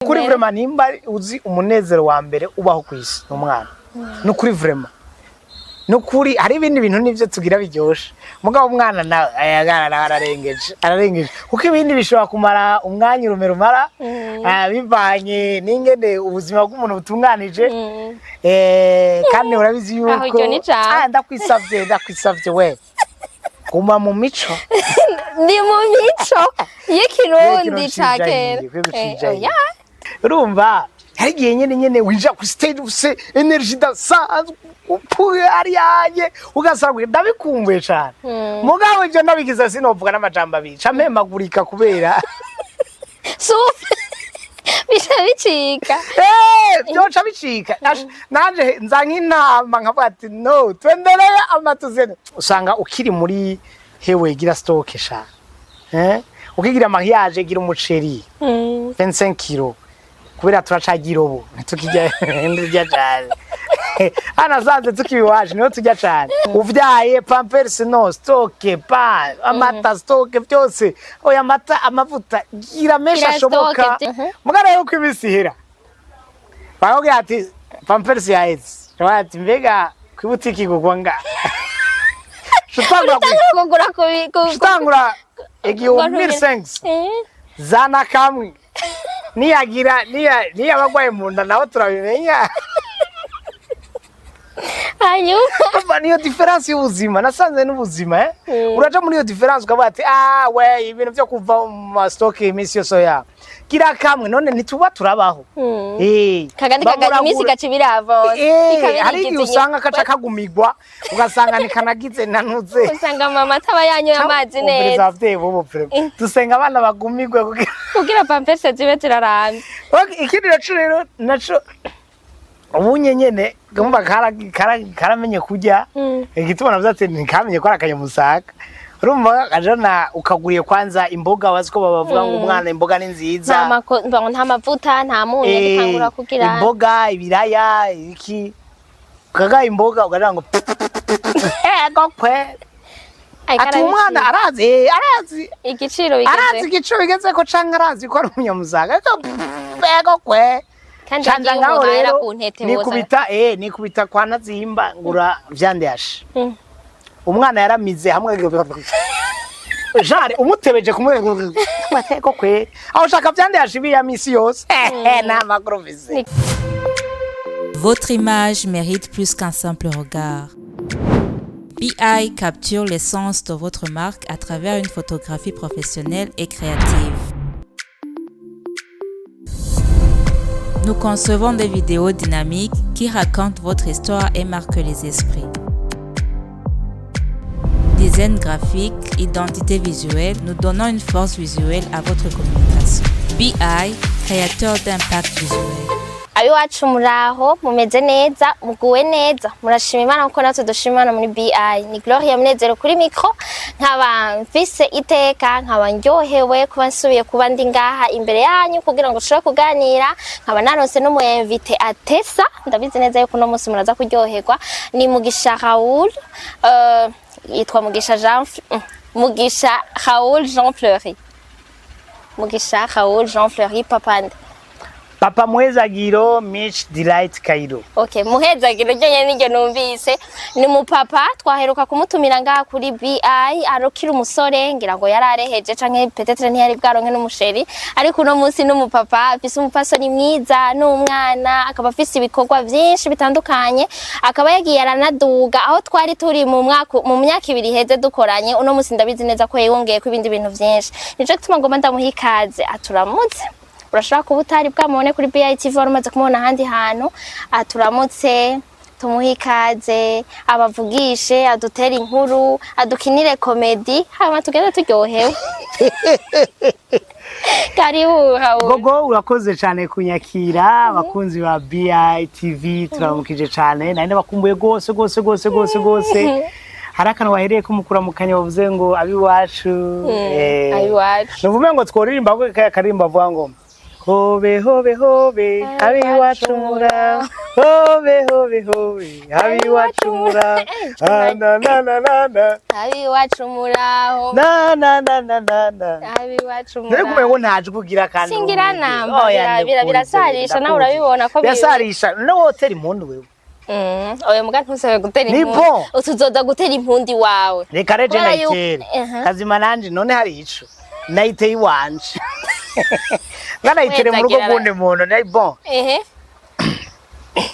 Kuri vraiment nimba uzi umunezero wa mbere ubaho kwisi n'umwana. No kuri vraiment. No kuri hari ibindi bintu nivyo tugira biryoshe. Mugabo umwana na ararengeje. Kuko ibindi bishobora kumara umwanya urumera bivanye n'ingene ubuzima bw'umuntu butunganije. Kandi urabizi yuko ndakwisavye we. Kuma mu mico. Ni mu mico y'ikirundi cake. Urumva hari igihe nyene winja ku stage ufise energy dasanzwe upuye ari yaje ugasanga ndabikumbuye cyane. Mugabo ivyo ndabigize sinovuga n'amajambo abica mpemagurika kubera bicika byoca bicika nanje nzanka intama nkavuga ati no twendereye amatuzene usanga ukiri muri hewe gira stock sha ukigira mariage gira umuceri 25 kilo kubera turacagira ubu tukijya ndurya cyane ana zanze tukibiwaje niho tujya cyane uvyaye pampers no stock pa amata stock byose oya mata amavuta gira mesha shoboka mugara yo kwibisihira bavuga ati pampers yaezi ati mbega kwibutiki gugwanga shutangura egiyo 1500 zana kamwe niyagira niya bagwaye munda naho turabimenya hanyuma niyo difference y'ubuzima nasanze n'ubuzima uraja muri iyo difference ukavuga ati we ibintu byo kuva mu stock imisi yose ya gira kamwe none ntituba turabaho kagandi imisi gacibirava hari igihe usanga kaca kagumigwa ugasanga nikanagize nanuze usanga mama ataba yanyoye amazi neza dusenga abana bagumigwe kugira pampers zibe ziraramye ikindi rero naco ubunye nyene gumba karamenye kujya igitubona vyate ntikamenye ko arakanymusaka urumva ajana ukaguriye kwanza imboga waziko babavuga ngo umwana imboga ni nziza nta mavuta nta munyu gitangura kugira imboga ibiraya iki kaga imboga ugagira ngo gokwe ati umwana arazi igiciro bigeze ko canke arazi ko ari umunyamusaga gokwe Chanja ngaho rero nikubita kwa nazimba ngura vyandeyashe umwana yaramize hamwe jare umutebeje kumwe mateko kwe aho shaka vyandeyashe biya misi yose na magrovise. Votre image mérite plus qu'un simple regard. BI capture l'essence de votre marque à travers une photographie professionnelle et créative. Nous concevons des vidéos dynamiques qui racontent votre histoire et marquent les esprits. Design graphique, identité visuelle, nous donnons une force visuelle à votre communication. BI, créateur d'impact visuel. Abiwacu muraho mumeze neza muguwe neza murashima Imana kuko natwe dushima Imana muri BI ni Gloria Munezero kuri micro nkaba mfise iteka nkaba ndyohewe kuba nsubiye kuba ndi ngaha imbere yanyu kugira ngo dushobore kuganira nkaba naronse no mu invite atesa ndabizi neza yuko no munsi muraza kuryoherwa ni Mugisha Raoul yitwa Mugisha Raoul Jean Fleury Mugisha Raoul Jean Fleury papande Papa Muhezagiro Mitch Delight Kairo. Okay, Muhezagiro nyenye nije numvise ni mu papa twaheruka kumutumira ngaha kuri BI arokira umusore ngira ngo yarareheje canke peut-être ntiyari bwaronke n'umusheri ariko uno munsi no mu papa afise umupasoni mwiza n'umwana akaba afise ibikorwa byinshi bitandukanye akaba yagiye aranaduga aho twari turi mu myaka ibiri heze dukoranye uno munsi ndabizi neza ko yongeye ku ibindi bintu byinshi nico gituma ngoma ndamuhikaze aturamutse urashaka kuba utari bwamubone kuri BI TV umaze kumubona ahandi hantu aturamutse tumuhikaze abavugishe adutera inkuru adukinire comedy hama tugende turyohewe karibu Raoul gogo urakoze cyane kunyakira abakunzi ba BI TV turamukije cyane nane bakumbuye gose harakana wahereye kumukura mu kanya bavuze ngo abiwacu nuvume ngo tworirimba ngo karimba vuga ngo hobe abiwacu mura Hove hove hove habi wacumura na na na na na habi wacumuraho na na na na na habi Nari wacumuraho kumengo ntaje kugira kandi singira namba birasarisha nawe urabibona ko birasarisha no hoteli impundu wewe oya muga ntusabe gutera impundu utuzoza gutera impundi wawe reka reje nayitere kazima nanje none hari ico nayiteye iwanje ngana yitere mu rugo gundi muntu nayi bon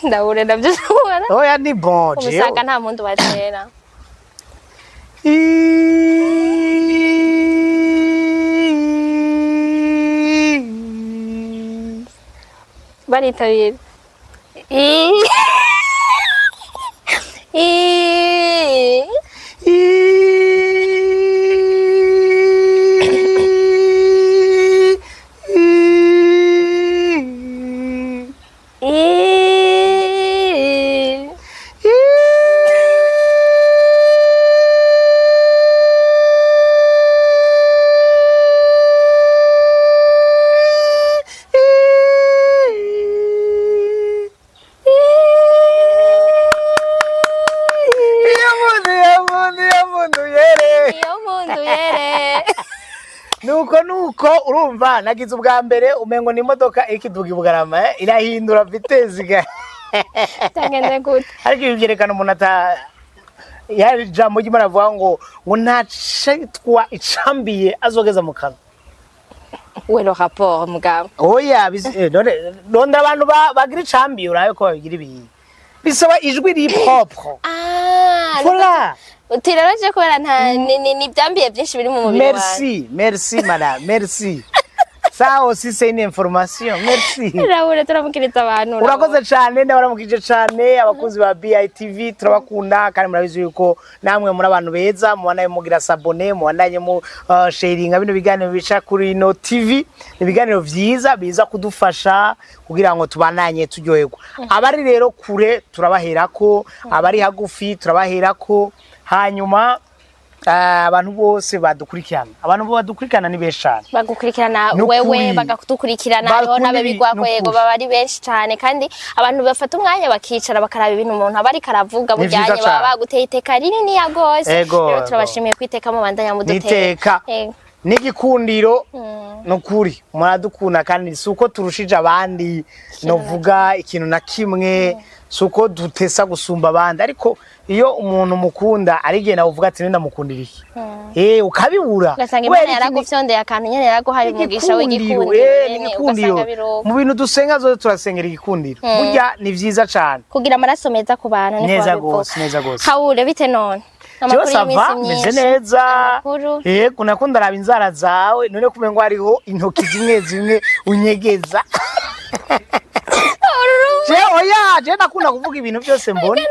ndabure navyo ubona oya ni bon je umusanga nta mpundu batera baritabira nuko urumva nagize ubwa mbere umengo ni imodoka ikiduga ibugarama irahindura vitesse ga tangende gute ariko ibi byerekana umuntu ata yari jambo gimana avuga ngo ntacitwa icambiye azogeza mu kanwa we le rapport mugabo oya none abantu bagira icambiye urabe ko babigira ibi bisaba ijwi ri propre voilà utiraje kubera nta ni byambiye byinshi biri mu mubiri wawe merci madame merci ça aussi c'est une information merci Raoul turamukiriza abantu urakoze cyane ndabaramukije cyane abakunzi ba BITV turabakunda kandi murabizi yuko namwe muri abantu beza mubanaye mugira sabone mubanaye mu sharinga bino biganiro bica kuri no TV ibiganiro vyiza biza kudufasha kugira ngo tubananye turyoherwa abari rero kure turabaherako abari hagufi turabaherako hanyuma abantu bose badukurikirana ni benshi cyane bagukurikirana wewe bagakudukurikirana hariho n'ababigwako yego baba ari benshi cyane kandi abantu bafata umwanya bakicara bakaraba ibintu umuntu abari karavuga bujyanye baba baguteye iteka rinini ya gose rero turabashimiye kwiteka mu bandanya muduteka n'igikundiro nukuri muradukunda kandi suko turushije abandi novuga ikintu na kimwe suko dutesa gusumba abandi ariko iyo umuntu mukunda arigena uvuga ati nenda mukundira iki ukabibura gasanga imana yaragufyondeye akantu nyene yaraguhaye umugisha w'igikundiro mu bintu dusenga zo turasengera igikundiro burya ni vyiza cyane kugira amaraso meza ku bantu ni neza gose Raoul bite none Cyo sava meze neza yego nakunda raba inzara zawe none kumengo hariho intoki zimwe unyegeza je nakunda kuvuga ibintu byose mbona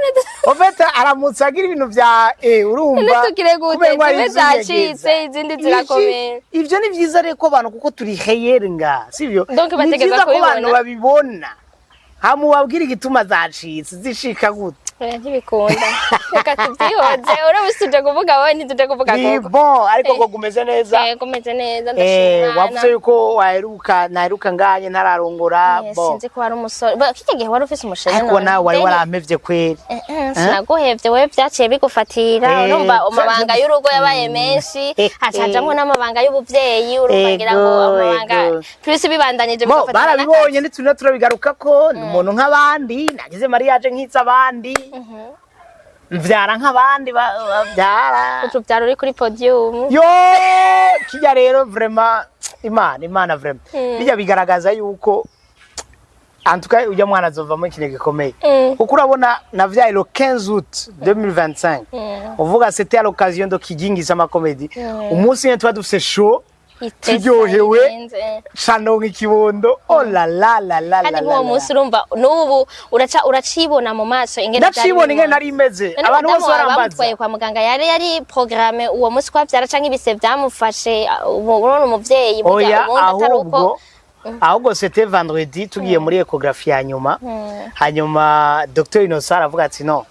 ofeta aramutse agira ibintu bya urumva kumengo ari zacitse izindi zirakomeye ivyo ni vyiza reko abantu kuko turi heyerenga sivyo donc bategeza ko abantu babibona hamu wabwira igituma zacitse zishika gute ntibikunda reka tubyihoze urabusuje kuvuga wowe ntituje kuvuga koko bon ariko ko gumeze neza gumeze neza ndashimana wavuze yuko naheruka nganye ntararongora bon sinzi ko ari umusore kike gihe wari ufise umusheri ariko nawe wari warampevye kweri sinaguhevye wewe byaciye bigufatira urumva amabanga y'urugo yabaye menshi hacajamwe n'amabanga y'ubuvyeyi urumva ngira ngo amabanga plus bibandanije bigafatira barabibonye ndetse turabigaruka ko umuntu nk'abandi nagize mariage nk'itsa abandi mvyara nk'abandi bavyara utuvyara uri kuri podium yo kijya rero vraiment imana vraiment bijya bigaragaza yuko antuka ujya mwana azovamo ikintu gikomeye kuko urabona navyaye le 15 août 2025 uvuga c'était à l'occasion de kijingisa ma comédie umunsi nyine tuba dufise show turyohewe chano nk'ikibondo oh la la la la kandi uwo munsi urumva n'ubu uracibona mu maso ingene nari imeze abantu bose barambaza kwa muganga yari programme uwo munsi kwa vyara canke ibise byamufashe ubona umuvyeyi burya ubundi ataruko ahubwo c'était vendredi tugiye muri échographie hanyuma Dr Innocent aravuga ati no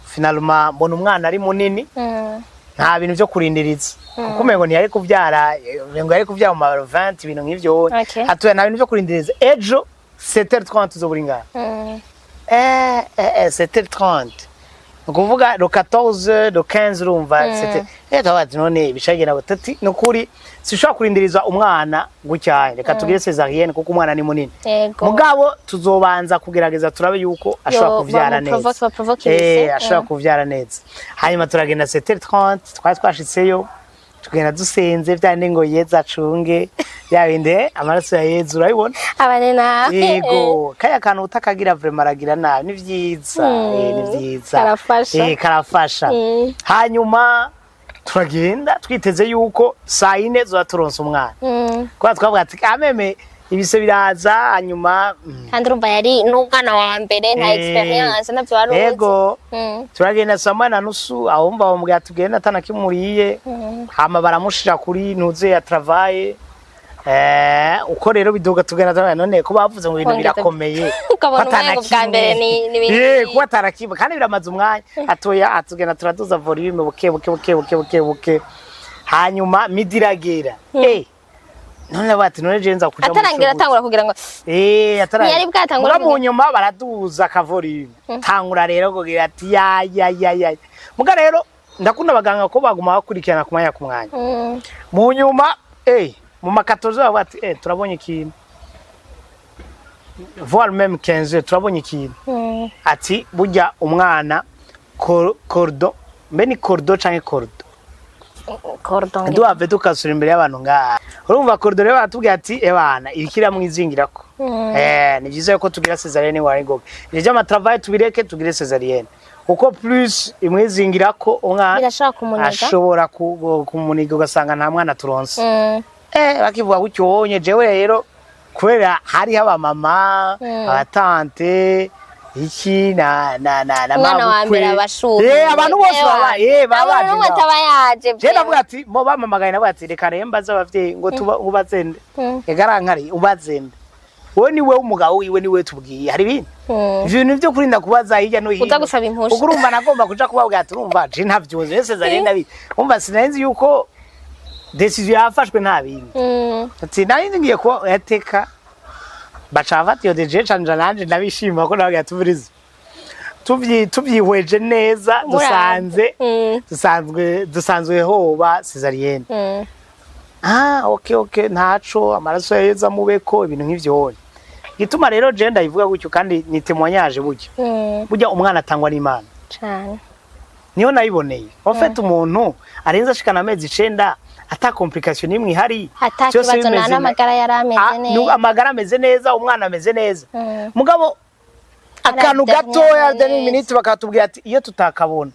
finalement mbona umwana ari munini nta bintu byo kurindiriza kuko umengo ntiyari kuvyara ngo yari kuvyara mu 20 ibintu nk'ivyo hatuye nta bintu byo kurindiriza ejo 7h30 tuzoburinga c'était 30 ukuvuga le 14 le 15 urumva c'était tawati none bishagera batati nukuri sishobora kurindiriza umwana gutyaye reka tugire cesarienne kuko umwana ni munini mugabo tuzobanza kugerageza turabe yuko ashobora kuvyara neza ashobora kuvyara neza hanyuma turagenda c'était 30 twashitseyo tugenda dusenze byane ngo yeza acunge yabinde amaraso ya Yezu urayibona abanena yego kaya kantu utakagira vraiment aragira nabi ni vyiza ni vyiza karafasha hanyuma turagenda twiteze yuko saa 4 zaturonsa umwana kwa twavuga ati ameme ibise biraza hanyuma kandi urumva yari n'umwana wa mbere nta experience navyo wari yego turagenda saa 8:30 ahomba bamubwira tugenda atanakimuriye hama baramushira kuri nuze ya travail uko rero biduga tugenda none ko bavuze ngo ibintu birakomeye kuba atarakiba kandi biramaze umwanya atoya atugenda turaduza volume buke hanyuma midiragera none bati none je nza kuja atarangira atangura kugira ngo atarangira yari bwatangura mu nyuma baraduza akavolume tangura rero kugira ati ya muga rero ndakunda abaganga ko baguma bakurikirana ku mwanya mu nyuma mu makatozo bati turabonye ikintu voire même 15 turabonye ikintu ati burya umwana cordon mbeni cordon canke cordon duave tukasura imbere y'abantu ngaha urumva cordon rero batubwiye ati ebana ibikira mwizingirako ni byiza yuko tugira cesarienne wari ngoga ije ama travail tubireke tugire cesarienne uko plus imwizingirako umwana ashobora kumuniga ugasanga nta mwana turonse bakivuga gucyonye jewe rero kubera hari haba mama abatante iki na mabukwe abantu bose babaje n'umwe tabayaje je navuga ati mo bamamagaye navuga ati reka rembaza abavyeyi ngo ubazende egarankari ubazende wowe ni we umugabo wiwe ni we tubwiye hari ibintu byo kurinda kubaza hirya no hino utagusaba impusha urumva nagomba kuja kubabwira ati urumva je ntavyoze ese zari nabi umva sinenzi yuko decision yafashwe nta bindi ati nari ngiye ko yateka bacavati yo deje canja nanje nabishima ko nabaga tuvuriza tubyihweje neza dusanzwe hoba cesarienne okay ntaco amaraso yeza mubeko ibintu nk'ivyo gituma rero je ndayivuga gutyo kandi ni témoignage burya umwana atangwa n'Imana cyane niyo nayiboneye ofete umuntu arenza ashikana amezi 9 ata complication imwe ihari cyose n'amagara yarameze neza amagara ameze neza umwana ameze neza mugabo akantu gatoya deni minute bakatubwira ati iyo tutakabona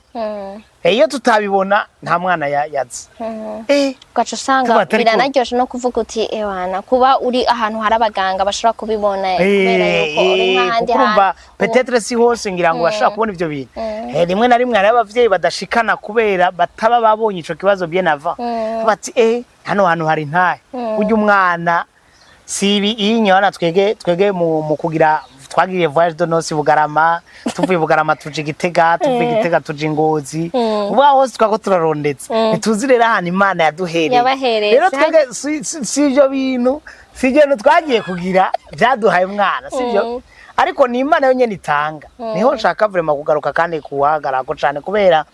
iyo tutabibona nta mwana yaza gacho sanga biranaryoshye no kuvuga uti ewana kuba uri ahantu hari abaganga bashobora kubibona kubera yuko uri nk'ahandi kurumva peut-être si hose ngira ngo bashobora kubona ivyo bintu rimwe na rimwe ari abavyeyi badashikana kubera bataba babonye ico kibazo bien avant bati hano hantu hari ntaye ujya umwana sibi inyana twege mu kugira twagiriye voyage de noces Bugarama tuvuye Bugarama tuje Gitega tuvuye Gitega tuje Ngozi uba hose twako turarondetse ntituzi rero ahantu Imana yaduhereye rero twege si ibyo bintu si ibyo twagiye kugira byaduhaye umwana si byo ariko ni Imana yo nyene itanga niho nshaka vraiment kugaruka kandi kuhagarako cyane kubera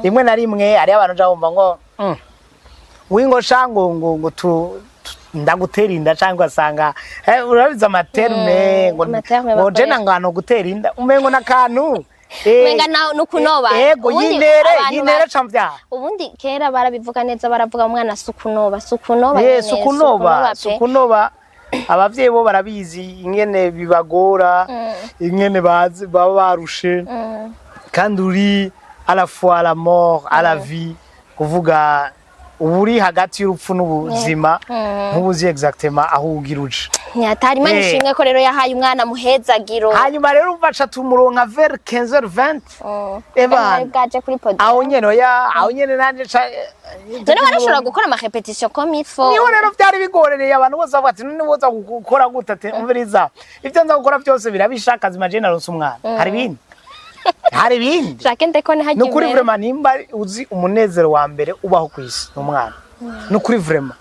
rimwe na rimwe ari abantu jabumva ngo wingo shango ngo ndagutera inda cyangwa sanga urabiza amaterme ngo je nangano gutera inda umengo nakantu menga no kunoba yego yinere camvya ubundi kera barabivuga neza baravuga umwana sukunoba sukunoba abavyeyi bo barabizi ingene bibagora ingene baba barushe kandi uri à la fois la mort à la vie kuvuga uburi hagati y'urupfu n'ubuzima ntubuzi exactement aho ugiruje ntiyatari Imana ishimwe ko rero yahaye umwana muhezagiro hanyuma rero umvaca tumuronka vers 15h20 eba bwaje kuri podium aho nyene nanje none barashobora gukora ama repetition comme il faut niho rero byari bigorereye abantu bose bavuga ati none boza gukora gutate umviriza ivyo nza gukora byose birabishaka zima je naronse umwana hari ibindi nukuri vraiment nimba uzi umunezero wa mbere ubaho kwisi umwana nukuri vraiment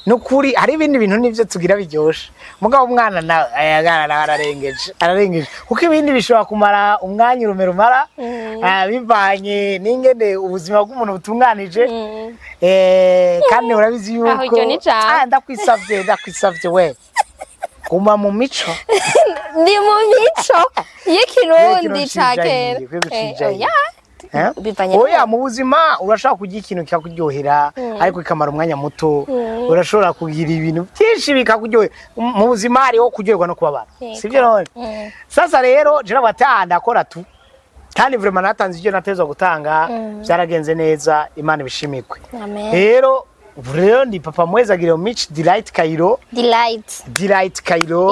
nukuri hari ibindi bintu nivyo tugira biryoshe mugabo umwana nawe ararengeje kuko ibindi bishobora kumara umwanya urumera bivanye n'ingene ubuzima bw'umuntu butunganije kandi urabizi yuko ndakwisavye we guma mu mico ni mu mico y'ikirundi ca kera oya mu buzima urashaka kugira ikintu kikakuryohera ariko ikamara umwanya muto urashobora kugira ibintu byinshi bikakuryohera mu buzima hariho kuryoherwa no kubabara sivyo none sasa rero jira batanda akora tu kandi vraiment natanze ibyo natezwa gutanga byaragenze neza Imana ibishimikwe rero ndi papa mwezagire Mitch Delight Cairo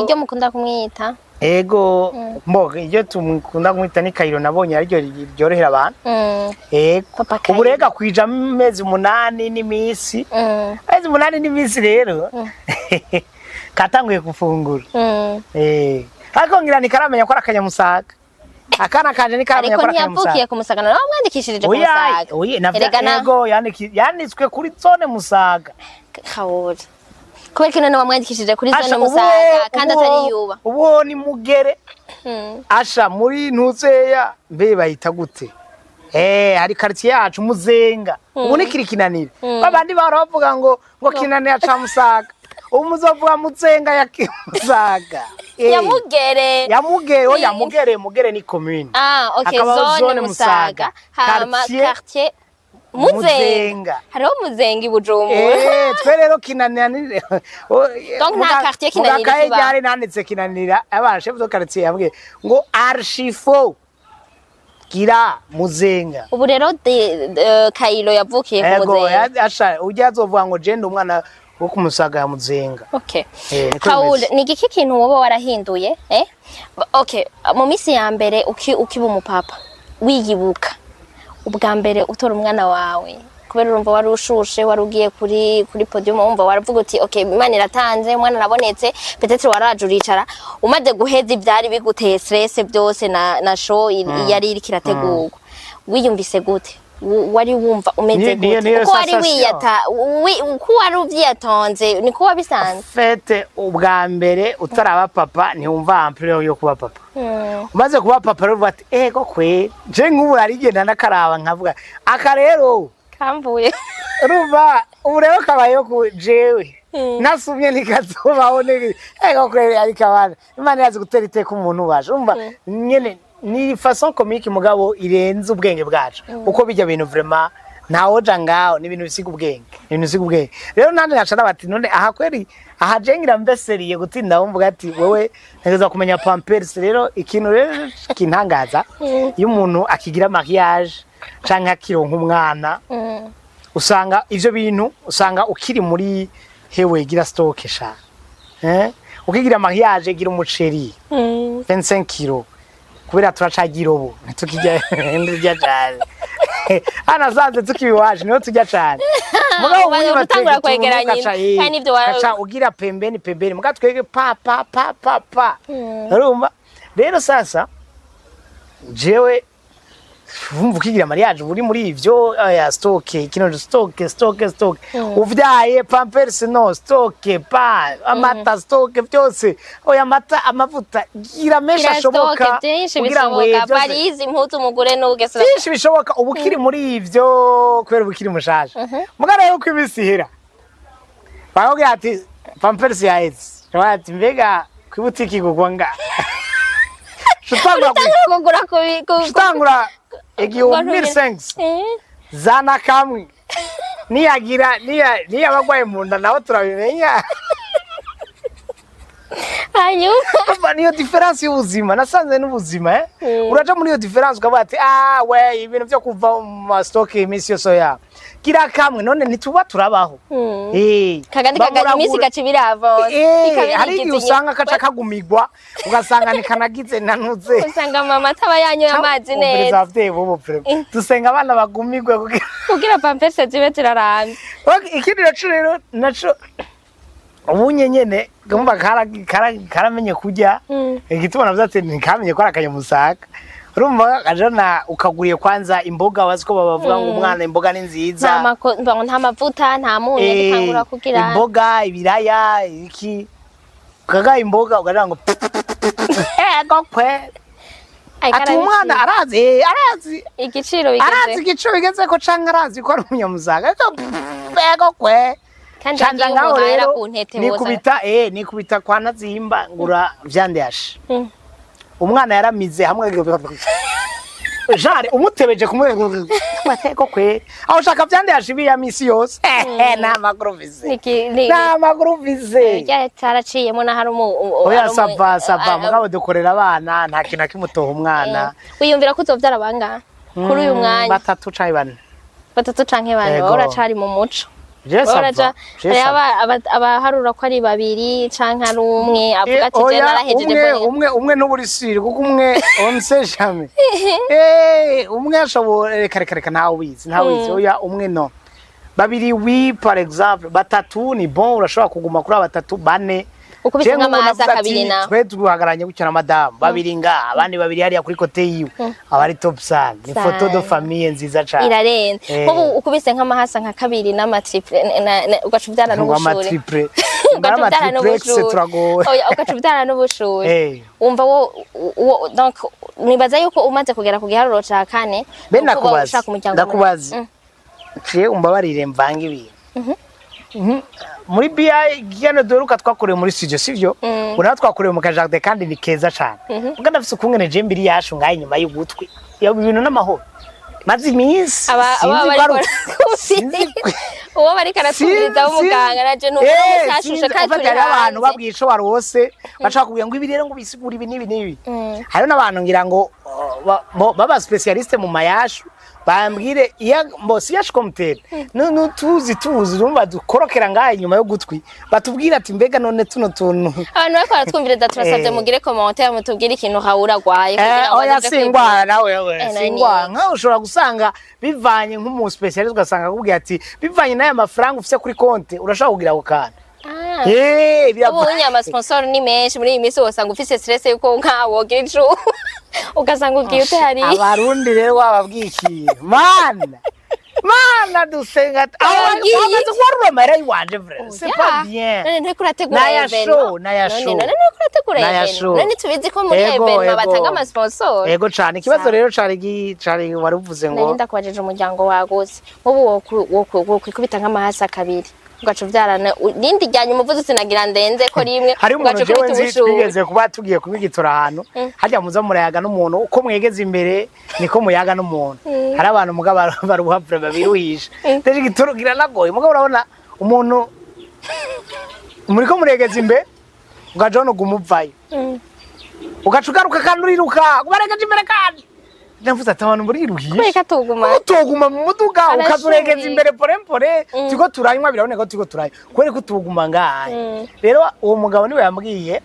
iryo mukunda kumwita ego mboga iyo tumukunda kumwita ni Cairo nabonye aryo ryorohera abantu uburega kwija mezi 8 n'imisi mezi 8 n'imisi rero katanguye gufungura ariko ngira nikaramenya ko akanyamusaga akana kanje nikaramenya ko akanyamusaga ariko ntiyavukiye kumusagana nawe mwandikishirije kumusaga ego yanditswe kuri zone musaga Raoul kubera kino wamwandikishije kuri zone musaga kandi atari yuba ubu ni mugere asha muri ntuzeya mbe bayita gute hari quartier yacu muzenga ubu ni kirikinanira babandi baravuga ngo kinanira ca musaga ubu muzovuga muzenga ya musaga mugere ni commune okay zone musaga hama quartier Muzenga hariho Muzenga ibujumbura twe rero kinanira donc nta quartier kinanira kiba yari nanditse kinanira abana chef de quartier yabwiye ngo archifo kira Muzenga ubu rero Cairo yavukiye ku Muzenga asha ujya azovuga ngo je umwana wo kumusaga ya Muzenga okay Raoul ni giki kintu wowe warahinduye okay mu misi ya mbere ukiba umupapa wiyibuka ubwa mbere utora umwana wawe kubera urumva wari ushushe wari ugiye kuri podium umva waravuga uti okay Imana iratanze umwana arabonetse peut-être waraje uricara umaze guheza ibyari biguteye stress byose na show yari iri kirategurwa wiyumvise gute wari wumva umeze gute uko wari uko wari uvyiyatonze niko wabisanze fete ubwa mbere utaraba papa ntiwumva ampleur yo kuba papa umaze kuba papa rero bati ego kwe je nk'ubu arigenda nakaraba nkavuga aka rero kamvuye ruba ubu rero kabayo ku jewe nasumye nikazobaho ego kwe ariko abana Imana yazi gutera iteka umuntu waje urumva nyene ni façon comique mugabo irenze ubwenge bwacu uko bijya bintu vraiment ntawoja ngaho ni ibintu bisiga ubwenge rero nanje nashana bati none aha kweri aha jengira mbeseriye gutinda wumvuga ati wewe ntegeza kumenya pampers rero ikintu rero kintangaza iyo umuntu akigira mariage canke akironka umwana usanga ivyo bintu usanga ukiri muri hewe gira stock sha ukigira mariage gira umuceri 25 kilo kubera turacagira ubu tukijya ndurya cyane ana sanze tukibiwaje niho tujya cyane mugabo muri batangura kwegeranya kandi ivyo waraca ugira pembeni muga twege pa urumva rero sasa jewe vumva ukigira mariage uri muri ivyo ya stock kino stock uvyaye pampers no stock pa amata stock byose oya mata amavuta gira mesha shoboka kugira ngo barizi impuzu umugure n'ugesera byinshi bishoboka ubukiri muri ivyo kwera ubukiri mushaje mugara yuko ibisihira bavuga ati pampers ya ets ati mbega kwibutiki kugwanga shutangura igihumbi sengs zana kamwe niya bagwaye mu nda naho turabimenya hanyuma niyo difference y'ubuzima nasanze n'ubuzima uraja muri iyo difference ukavuga ati we ibintu byo kuva mu stock iminsi yose ya kira kamwe none nituba turabaho kagandi imisi gace birava hari usanga kaca kagumigwa ugasanga nikanagize nanuze usanga mama ataba yanyoye amazi neza dusenga abana bagumigwe kugira pampers zibe ziraramye ikindi rero naco ubunye nyene gumba karamenye kujya igituma navuze ati nikamenye ko akanyamusaga urumva ajana ukaguriye kwanza imboga waziko babavuga ngo umwana imboga ni nziza nta mavuta nta munyu bitangura kugira imboga ibiraya iki ukaga imboga ugagira ngo ego kwe ati umwana arazi igiciro bigeze ko canke arazi ko ari umunyamuzaga ego kwe kandi ngaho rero ku ntete nikubita kwa Nazimba ngura vyandeyashe umwana yaramize hamwe jare umutebeje kumwe mateko kwe aho shaka vyandeyashe biya misi yose na magruvize cyaraciyemo na hari oya sava mugabo dukorera abana nta kintu kimutoha umwana wiyumvira ko uzovyara banga kuri uyu mwanya batatu canke bane uracari mu muco abaharura ko ari babiri canke ari umwe avuga ati je narahejeje umwe n'uburisiri kuko umwe onse jamais umwe ashobora reka ntawe wizi oya umwe no babiri par exemple batatu ni bon urashobora kuguma kuri batatu bane ukubise nk'amazi akabiri na twe duhagaranye gutyo na madame babiri nga abandi babiri hariya kuri kote yiwe abari top sana ni photo de famille nziza cyane irarenze ubu ukubise nk'amahasa nka kabiri n'amatriple ugacubyana n'ubushuri ugacubyana n'ubushuri umva wo donc nibaza yuko umaze kugera ku giharuro ca kane ndakubaza umbabarire mvange ibintu muri BI gano doruka twakoreye muri studio sivyo ura twakoreye mu kajardin kandi ni keza cyane ubwo ndafise ukungene je mbiri yashu ngaye nyuma y'ugutwi yo ibintu n'amahoro mazi iminsi uwo bari karatubiriza umuganga naje n'umushashushe katurira abantu babwisho warose bashaka kubwira ngo ibi rero ngo bisigura ibi nibi hari n'abantu ngira ngo baba specialiste mu mayashu bambwire iya mbosi yashkomtera tuzi urumva dukorokera ngaye nyuma yo gutwi batubwira ati mbega none tuno tuntu abantu bako baratwumviriza turasabye mugire commentaire mutubwire ikintu Raoul gwaye kugira ngo oya singwara nawe singwara nka ushobora gusanga bivanye nk'umu specialist ugasanga akubwira ati bivanye n'aya mafaranga ufite kuri konte urashaka kugira ako kana ubunya amasponsor ni menshi muri iyi minsi wosanga ufise stress yuko nkawogira icu ugasanga ugiye utari abarundi rero wababwikiye mana dusenga abagize kwarura mara yiwanje vrai c'est pas bien none kurategura event none tubizi ko muri event batanga amasponsor yego cyane ikibazo rero cari waruvuze ngo nenda kwajeje umuryango wagose ubu wo kwikubita nk'amahasa kabiri ugacuvyarana nindi ryanye umuvuzi sinagira ndenze ko rimwe ugacukubita ubushu twigeze kuba tugiye kubigitora ahantu hajya muza murayaga n'umuntu uko mwegeze imbere niko muyaga n'umuntu hari abantu mugabo baruhavure babiruhisha teje gitoro giranagoye mugabo urabona umuntu muri ko muregeze imbere ugajona gumuvayo ugacugaruka kanuriruka kubaregeje imbere kandi ndavuze ati abantu muri ruhiye reka tuguma mu muduga ukazuregeza imbere porempore tiko turanywa biraboneka tiko turayo kwere ko tuguma ngaye rero uwo mugabo niwe yambwiye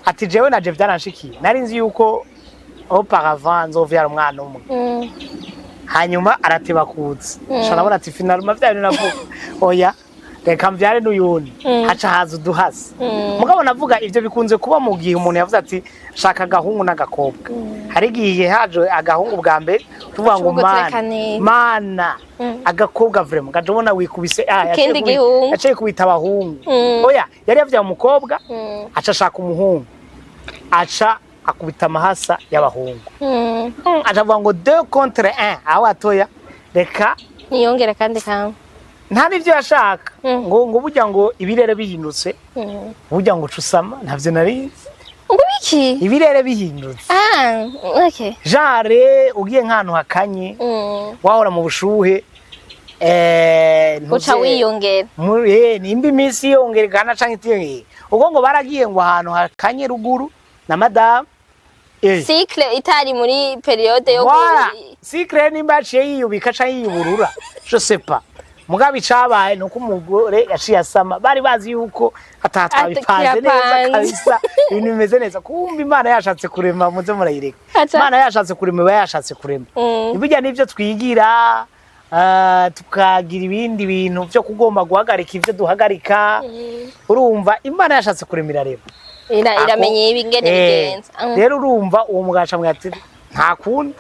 ati jewe naje byaranshikiye nari nzi yuko auparavant nzovyara umwana umwe hanyuma arateba kuza shanabona ati finalement vyari navuga oya reka mvyare n'uyundi haca haza uduhasi mugabo navuga ivyo bikunze kuba mu gihe umuntu yavuze ati shaka agahungu n'agakobwa hari igihe haje agahungu bwa mbere tuvuga ngo mana agakobwa vraiment gajobona wikubise yaciye kubita abahungu oya yari yavya umukobwa aca shaka umuhungu aca akubita amahasa y'abahungu aca avuga ngo 2 contre 1 aho atoya reka niyongera kandi kamwe nta nivyo yashaka ngo burya ngo ibirere bihindutse burya ngo cusama ntavyo narizi ngo biki ibirere bihindutse okay jare ugiye nk'ahantu hakanye wahora mu bushuhe uca wiyongera nimba iminsi yongerekana canke itiyongera ubwo ngo baragiye ngo ahantu hakanye ruguru na madame cycle itari muri periode yo cycle nimba yaciye yiyubika canke yiyuburura je sais pas mugabe cabaye nuko umugore yaciye asama bari bazi yuko atatwabipanze neza kabisa ibintu bimeze neza kumva Imana yashatse kurema muze murayireka Imana yashatse kurema yashatse kurema ibijya nivyo twigira tukagira ibindi bintu byo kugomba guhagarika ivyo duhagarika urumva Imana yashatse kuremira rero iramenye ibingene bigenza rero urumva uwo mugasha mwati nta kundi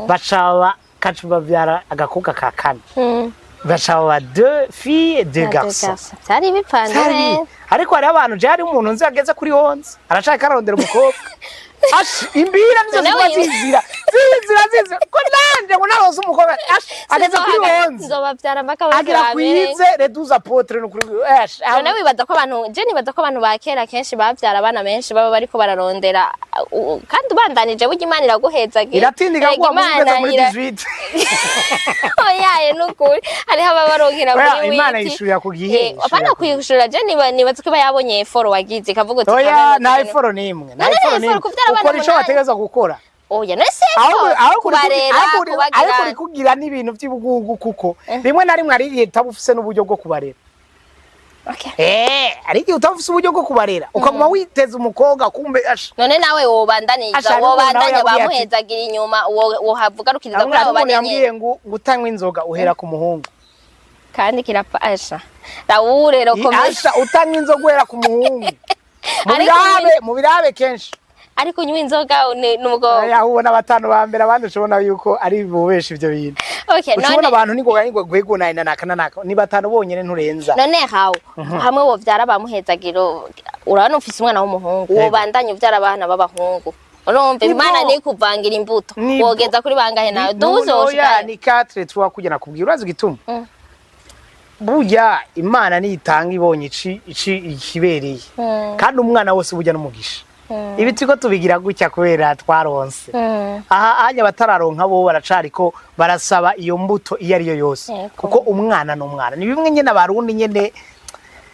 bacaba kacubavyara agakobwa ka kane bacaba 2 filles et 2 garçons cyari bipande ariko hari abantu je hari umuntu nzi ageze kuri 11 arashaka arondera umukobwa imbira nizo zibazizira ko nanje ngo naroze umukobwa ageze kuri 11 nzobavyara mpaka agira kwize reduza apotre no kuri none wibaza ko abantu je nibaza ko abantu bakera kenshi bavyara abana menshi baba bariko bararondera kandi ubandanije burya Imana iraguhezagira iratindiga kuwa mugeza muri 18 oyaye nukuri hari haba baronkera muri wiki Imana yishurira ku gihe apana kwishurira je nibaza ko yabonye effort wagize kavuga uti oya nta effort nimwe nta effort nimwe ukora ico wategeza gukora oya nese ariko uri kugira n'ibintu by'ubugugu kuko rimwe na rimwe ari utabufise n'uburyo bwo kubarera ariko utabufise uburyo bwo kubarera ukaguma witeza umukobwa kumbe none nawe wobandaniza wobandanya bamuhezagira inyuma wohavuga rukiriza kuri abo banene yambwiye ngo gutanywa inzoga uhera ku muhungu kandi kirapasha Raoul rero komesha utanywa inzoga uhera ku muhungu mu birabe kenshi ariko unywa inzoga n'ubwo ubona batanu ba mbere abandi ushobona yuko ari bubesha ibyo bintu ushobona abantu ningoga gwegona naka ni batanu bonyene nturenza none hawo hamwe wo vyara bamuhezagiro urabona ufise umwana w'umuhungu wo bandanye uvyara abana b'abahungu urumva Imana ni kuvangira imbuto wogeza kuri bangahe nawe duzoshika ni 4 3 kujya nakubwira urazi gituma burya Imana nitanga ibonye ikibereye kandi umwana wose burya n'umugisha ibi tiko tubigira gutya kubera twaronse aha anya batararonka bo baracariko barasaba iyo mbuto iyo ari yo yose kuko umwana n'umwana ni bimwe nyene abarundi nyene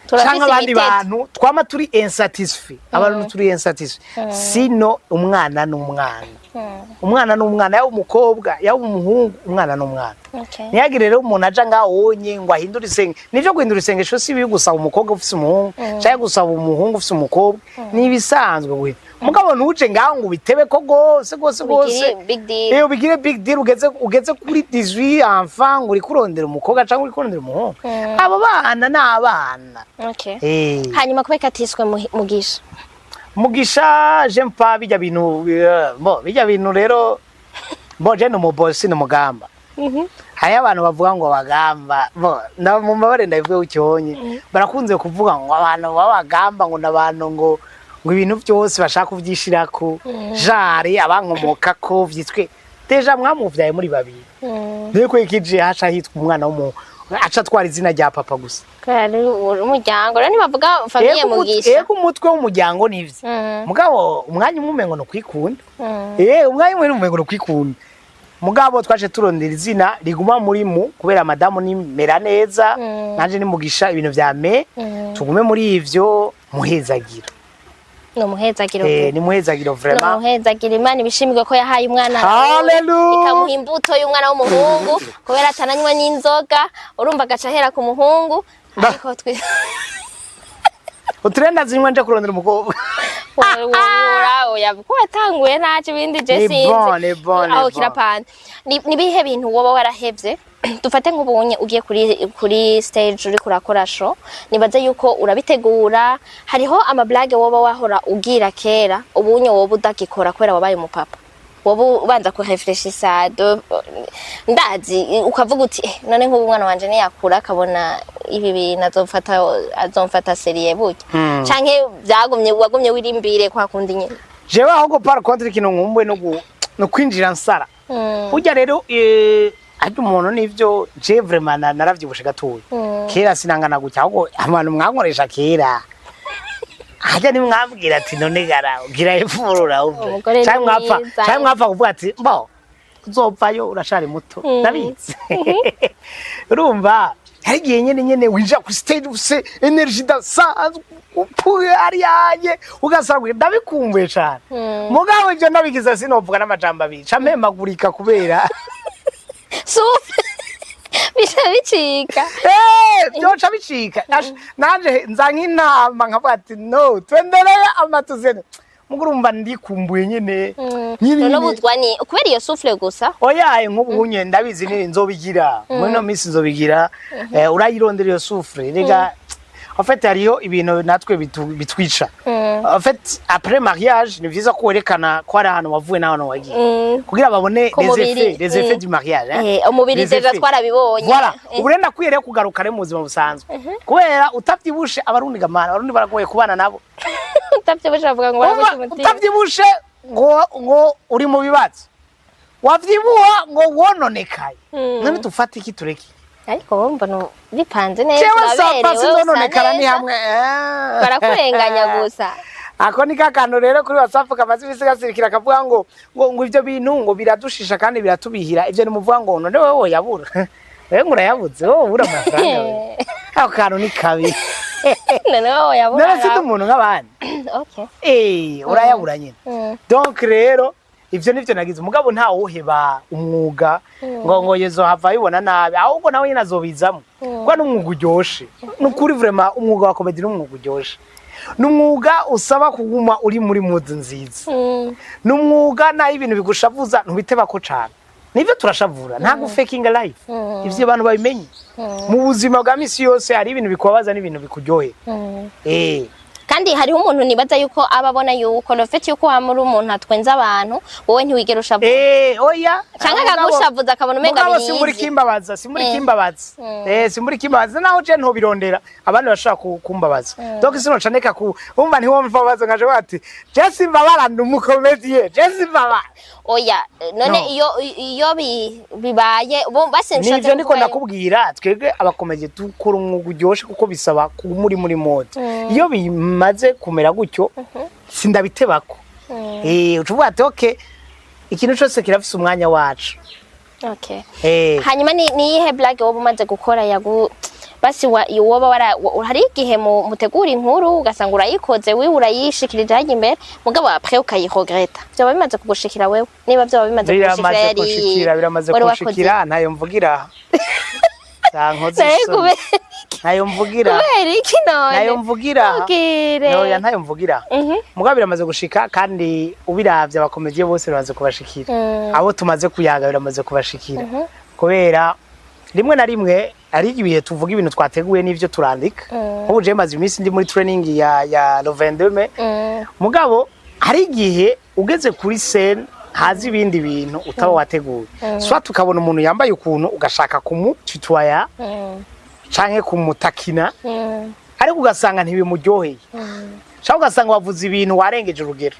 cyangwa abandi bantu twama turi insatisfait abantu turi insatisfait sino umwana n'umwana umwana n'umwana yawo umukobwa yawo umuhungu umwana n'umwana ntiyagire rero umuntu aja ngaho wonye ngo ahindure isenge nivyo guhindura isengesho si bigusaba umukobwa ufise umuhungu cyangwa gusaba umuhungu ufise umukobwa ni bisanzwe we mugabo ntuje ngaho ngo bitebe ko gose iyo bigire big deal ugeze kuri 18 enfant ngo uri kurondera umukobwa cyangwa uri kurondera umuhungu abo bana n'abana hanyuma kubeka atiswe mugisha j'aime pas bijya bintu rero je no mubosi no mugamba haya abantu bavuga ngo bagamba ndamumabare ndabivuye ucyonye barakunze kuvuga ngo abantu babagamba ngo nabantu ngo ibintu byose bashaka kuvyishirako jare abankomoka ko vyitwe deja mwamuvyaye muri babiri ndeko ikije haca hitwa umwana w'umuntu aca twara izina rya papa gusa kandi umuryango rero nibavuga famille mugisha umutwe w'umuryango nivyo mugabo umwanya umumengo no kwikunda umwanya umumengo no kwikunda mugabo twaje turondera izina riguma muri mu kubera madamu ni mera neza nanje ni mugisha ibintu vya tugume muri ivyo muhezagira no muhezagiro ni muhezagiro vraiment no muhezagiro Imana ibishimwe ko yahaye umwana ikamuha imbuto y'umwana w'umuhungu kubera atananywa n'inzoga urumva gaca hera ku muhungu ariko twe utrenda zinywa nje kurondera umukobwa oya ko watanguye ntaje ibindi je sinzi aho kirapana ni bihe bintu woba warahevye dufate nk'ubunye ugiye kuri stage uri kurakora show nibaze yuko urabitegura hariho ama blague woba wahora ugira kera ubunye woba udakikora kwera wabaye umupapa woba ubanza ku refreshisa ndazi ukavuga uti none nk'ubu mwana wanje ni yakura akabona ibi bintu azomfata serie buke canke byagumye wagumye wirimbire kwa kundi nyine jewe ahubwo par contre kino nkumbwe no kwinjira nsara burya rero ariko umuntu nivyo je vraiment naravyibushe gatuye kera sinangana gutya ahubwo abantu mwankoresha kera haje ni mwabwira ati none gara ugira ifurura ubu cyangwa mwapfa kuvuga ati mbo uzopfayo urashari muto ndabizi urumva hagiye nyene winja ku stage use energy dasanzwe upuye ari yaje ugasanga ndabikumbuye cyane mugabo ivyo ndabigize sinovuga n'amajambo abica mpemagurika kubera bicika byoca bicika nanje nzank'intama nkavuga ati no twendereye amatuzene mugurumva ndikumbuye nyene no butwani kubera iyo souffle gusa oya nk'ubunye ndabizi ni nzobigira muri no minsi nzobigira urayirondera iyo souffle rega en fait hariho ibintu natwe bitwica en fait après mariage ni vyiza ko werekana ko ari ahantu wavuye n'ahantu wagiye kugira babone les effets du mariage umubiri deja twarabibonye voilà uburenda kwiyere kugaruka re mu buzima busanzwe kubera utavyibushe abarundi gamana abarundi baragoye kubana nabo utavyibushe bavuga ngo baraguca umutima utavyibushe ngo uri mu bibazo wavyibuha ngo wononekaye none tufata iki tureki ariko wumva no bipanze neza baberewe nonekara ni hamwe barakurenganya gusa ako ni kakano rero kuri WhatsApp kamaze bisigasirikira kavuga ngo ivyo bintu ngo biradushisha kandi biratubihira ivyo ni muvuga ngo none wewe yabura wewe ngurayabuze wowe ubura amafaranga ako kantu ni kabi none wewe yabura none sindi umuntu nk'abandi okay urayabura nyine donc rero ivyo nivyo nagize umugabo nta woheba umwuga ngo yezo hava yibona nabi ahubwo nawe nyine azobizamo kwa n'umwuga uryoshe n'ukuri vraiment umwuga wa comedy n'umwuga uryoshe n'umwuga usaba kuguma uri muri mood nziza n'umwuga na ibintu bigushavuza ntubiteba ko cyane nivyo turashavura nta gufaking life ivyo abantu babimenye mu buzima bwa misi yose hari ibintu bikubabaza n'ibintu bikujyohe kandi hariho umuntu nibaza yuko ababona yuko rofeti yuko hamuri umuntu atwenza abantu wowe ntiwigera ushavuza oya cyangwa akagushavuza akabona umenga mugabo simburi kimbabaza simburi kimbabaza naho je nto birondera abandi bashaka kumbabaza donc sino caneka umva nti wumva babaza ngaje bati je simbabara ndumukomedie je simbabara oya none iyo bibaye bo basenshate nivyo niko nakubwira twebwe abakomedie dukora umwuga uryoshe kuko bisaba muri mode iyo bimaze kumera gutyo sindabitebako ucuvuga ati okay ikintu cyose kirafise umwanya wacu okay hanyuma ni ihe blague wowe umaze gukora basi woba hari igihe mutegura inkuru ugasanga urayikoze wewe urayishikirije hajya imbere mugabo après ukayiregreta byaba bimaze kugushikira wewe niba byaba bimaze kugushikira biramaze kugushikira ntayo mvugira ntayo mvugira ntayo mvugira noya ntayo mvugira mugabo biramaze gushika kandi ubiravye abakomedie bose bamaze kubashikira abo tumaze kuyaga biramaze kubashikira kubera rimwe na rimwe ari ibihe tuvuga ibintu twateguye n'ivyo turandika ubu je maze iminsi ndi muri training ya le 22 mai mugabo hari igihe ugeze kuri scene hazi ibindi bintu utaba wateguye soit tukabona umuntu yambaye ukuntu ugashaka kumutwaya canke kumutakina ariko ugasanga ntibimuryoheye cyangwa ugasanga wavuze ibintu warengeje urugero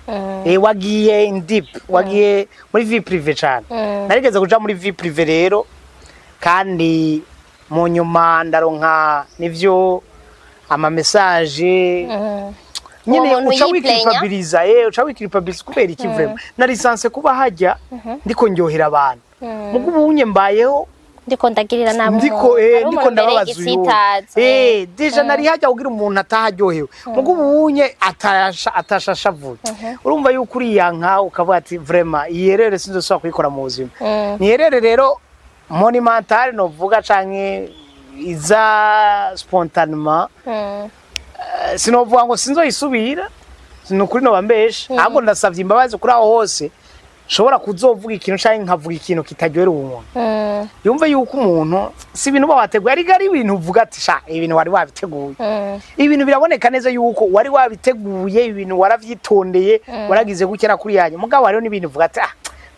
wagiye in deep wagiye muri vie privé cyane narigeze kuja muri vie privé rero kandi mu nyuma ndaronka nivyo ama message nyine uca wikipabiliza kubera iki vraiment na lisanse kuba hajya ndiko ndyohera abantu mugubu unye mbayeho ndiko ndagirira nabo ndiko ndababaza deja nari hajya kugira umuntu atahajyohewe mugubu unye atashashavuye urumva yuko uri yanka ukavuga ati vraiment iyerere sinzo so kwikora mu buzima niyerere rero monumental no vuga canke iza spontanément sinovuga ngo sinzoyisubira sinukuri no bambeshe ahubwo ndasavye imbabazi kuri aho hose shobora kuzovuga ikintu canke nkavuga ikintu kitaryohera umuntu yumve yuko umuntu si ibintu bawateguye ari ibintu uvuga ati sha ibintu wari wabiteguye ibintu biraboneka neza yuko wari wabiteguye ibintu waravyitondeye waragize gukera kuri yanyu mugabo hariho n'ibintu uvuga ati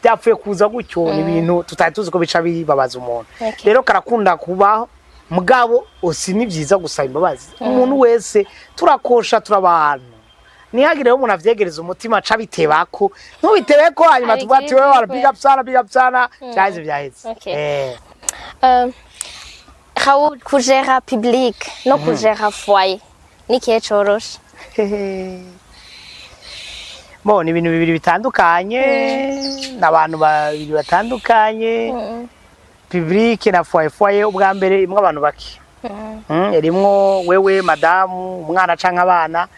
byapfuye kuza gutyo ni ibintu tutari tuzi ko bica bibabaza umuntu rero karakunda kubaho mugabo osi ni byiza gusaba imbabazi umuntu wese turakosha turabantu nihagire umuntu avyegereza umutima ca bitebako ntubitebeko hanyuma tubati wewe warapiga psana cyaje byaheze Raoul kugera public no kugera foyer nikiye coroshe Bo ni ibintu bibiri bitandukanye n'abantu babiri batandukanye public na foyer ubwa mbere imwe abantu baki erimwo wewe madamu umwana canka abana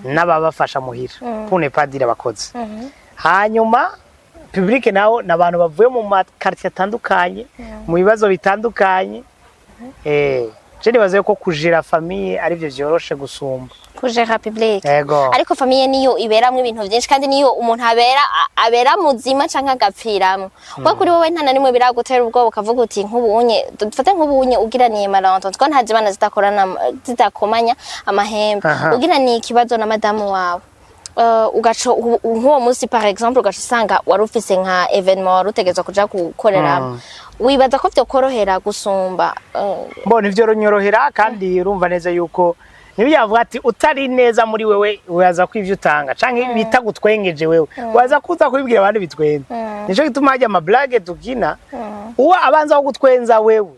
n'ababafasha muhira pune padira bakoze hanyuma public nawo n'abantu bavuye mu quartier atandukanye mu bibazo bitandukanye je nibaze ko kujira famille ari byo byoroshe gusumba kujera public. Yego. Ariko famille niyo iberamwe ibintu byinshi kandi niyo umuntu abera muzima canke agapfiramo. Kwa kuri wowe ntana nimwe biragutera ubwoba ukavuga uti nk'ubunye dufate nk'ubunye ugiraniye malentendu ko ntaje bana zitakomanya amahembe. Ugiraniye ikibazo na madamu wawe. Ugaco nk'uwo munsi par exemple ugaca usanga wari ufise nka evenement rutegeza kuja gukoreramo. Wibaza ko byo korohera gusumba mbona ivyo ronyorohera kandi urumva neza yuko nibiyavuga ati utari neza muri wewe waza kwivyo utanga canke bita gutwengeje wewe waza kuza kubibwira abandi bitwenza nico gituma hajya ama blague tukina uwa abanza wo gutwenza wewe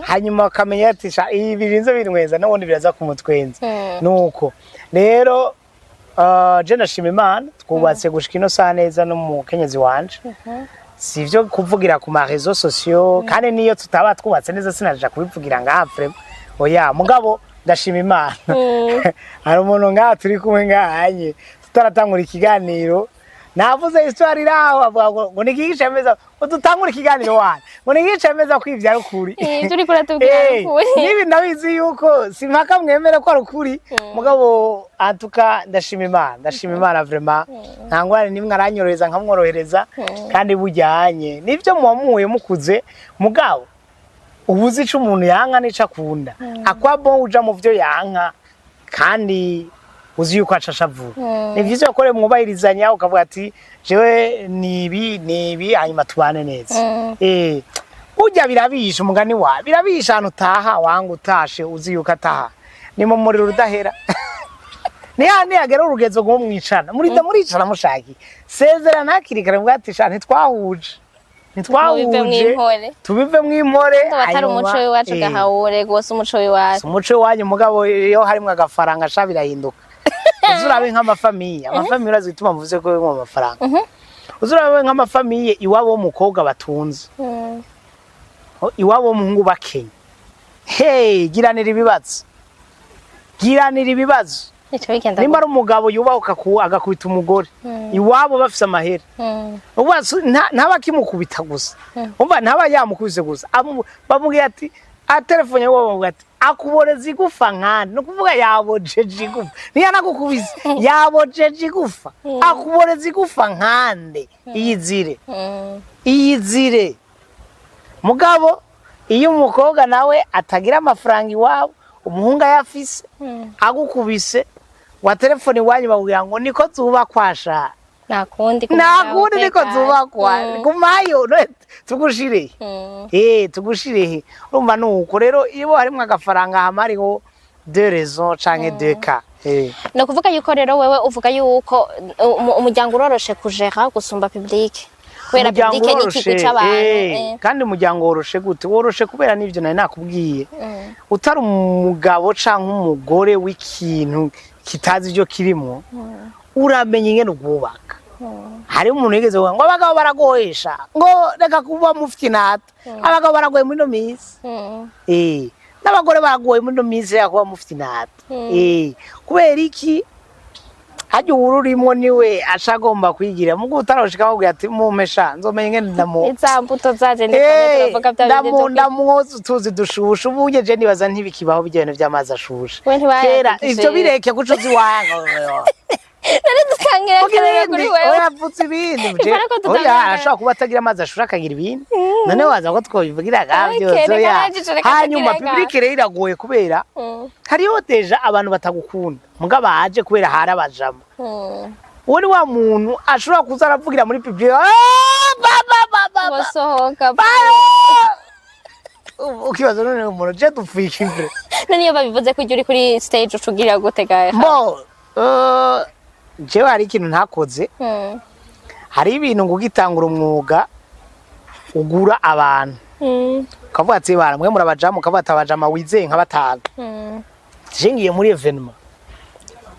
hanyuma akamenya ati ibi birinze binweza none biraza kumutwenza nuko rero je ndashima Imana twubatse gushika ino saa neza no mu kenyezi wanje sivyo kuvugira ku ma réseaux sociaux kandi niyo tutaba twubatse neza sinaje kubivugira ngapre oya mugabo ndashima Imana hari umuntu ngaha turi kumwe ngahanye tutaratangura ikiganiro navuze histoire iraho avuga ngo nigigisha meza ngo dutangura ikiganiro wana ngo nigigisha meza kwivya rukuri turi kuratubwira rukuri nibi nabizi yuko simpaka mwemera ko rukuri mugabo antuka ndashima Imana vraiment ntangwane nimwe aranyorohereza nkamworohereza kandi bujyanye nivyo muwamuye mukuze mugabo ubuzi ico umuntu yanka nica kunda akwabo uja mu vyo yanka kandi uzi yuko acashavura ni vyiza yakore mwubahirizanya ukavuga ati jewe nibi hanyuma tubane neza burya birabisha umugani wa birabisha ahantu utaha wanga utashe uzi yuko ataha ni mu muriro udahera ni hane yagera urugezo rwo mwicana muricara mushaki sezerana hakiri kare mvuga ati shana ntitwahuje tubive mw'impore batari umuco w'iwacu gahaure gose umuco w'iwacu umuco wanyu mugabo iyo harimo agafaranga shabirahinduka uzurabe nk'amafamiye urazi gituma mvuze ko mu mafaranga uzurabe nk'amafamiye iwabo w'umukobwa batunze iwabo w'umuhungu bakenya giranira ibibazo nimba ari umugabo yubahuka agakubita umugore iwabo bafise amahera ntaba kimukubita gusa umva ntaba yamukubise gusa bamubwira ati telefone yawe bamubwira ati akuboreza igufa nkande no kuvuga yabojeje igufa ntiyanagukubise yabojeje igufa akuboreza igufa nkande iyizire mugabo iyo umukobwa nawe atagira amafaranga iwabo umuhungu ayafise agukubise wa telefone wanyu bakubwira ngo niko zubakwasha nakundi niko zubakwa kumayo tugushirehe urumva nuko rero iyo harimo agafaranga hamariho deux raisons canke deux cas no kuvuga yuko rero wewe uvuga yuko umuryango uroroshe kujera gusumba public kubera public ni ikigo c'abantu kandi umuryango woroshe gute woroshe kubera nivyo nari nakubwiye utari umugabo canke umugore w'ikintu kitazi ibyo kirimo uramenye ingene ubwubaka hari umuntu yigeze ngo abagabo baragohesha ngo reka kuba mufite inata abagabo baragoye muri no misi n'abagore baragoye muri no misi ya kuba mufite inata kubera iki hajya ururimo niwe ashagomba kwigira mugo utaroshika bakubwira ati mumpesha nzomenya ingene izambuto zaje ndikovuga bya ndamuhoza tuzi dushusha ubuje je nibaza ntibikibaho bijyene by'amazi ashusha kera ivyo bireke gucuzi wanga nari dusangira kuri wewe oyavutse ibindi oya ashaka kuba atagira amazi ashusha akagira ibindi none waza ko twobivugira gavyo zoya hanyuma public rero iragoye kubera hariho deja abantu batagukunda mugabo aje kubera hari abajama wori wa muntu ashobora kuza aravugira muri public bosohoka ukibaza none umuntu je dupfika imvre none iyo babivuze ko uri kuri stage ucugira gutega jewe hari ikintu ntakoze hari ibintu ngo gitangura umwuga ugura abantu ukavuga ati bara mwe murabajama ukavuga ati abajama wizeye nka batanu ngiye muri evenement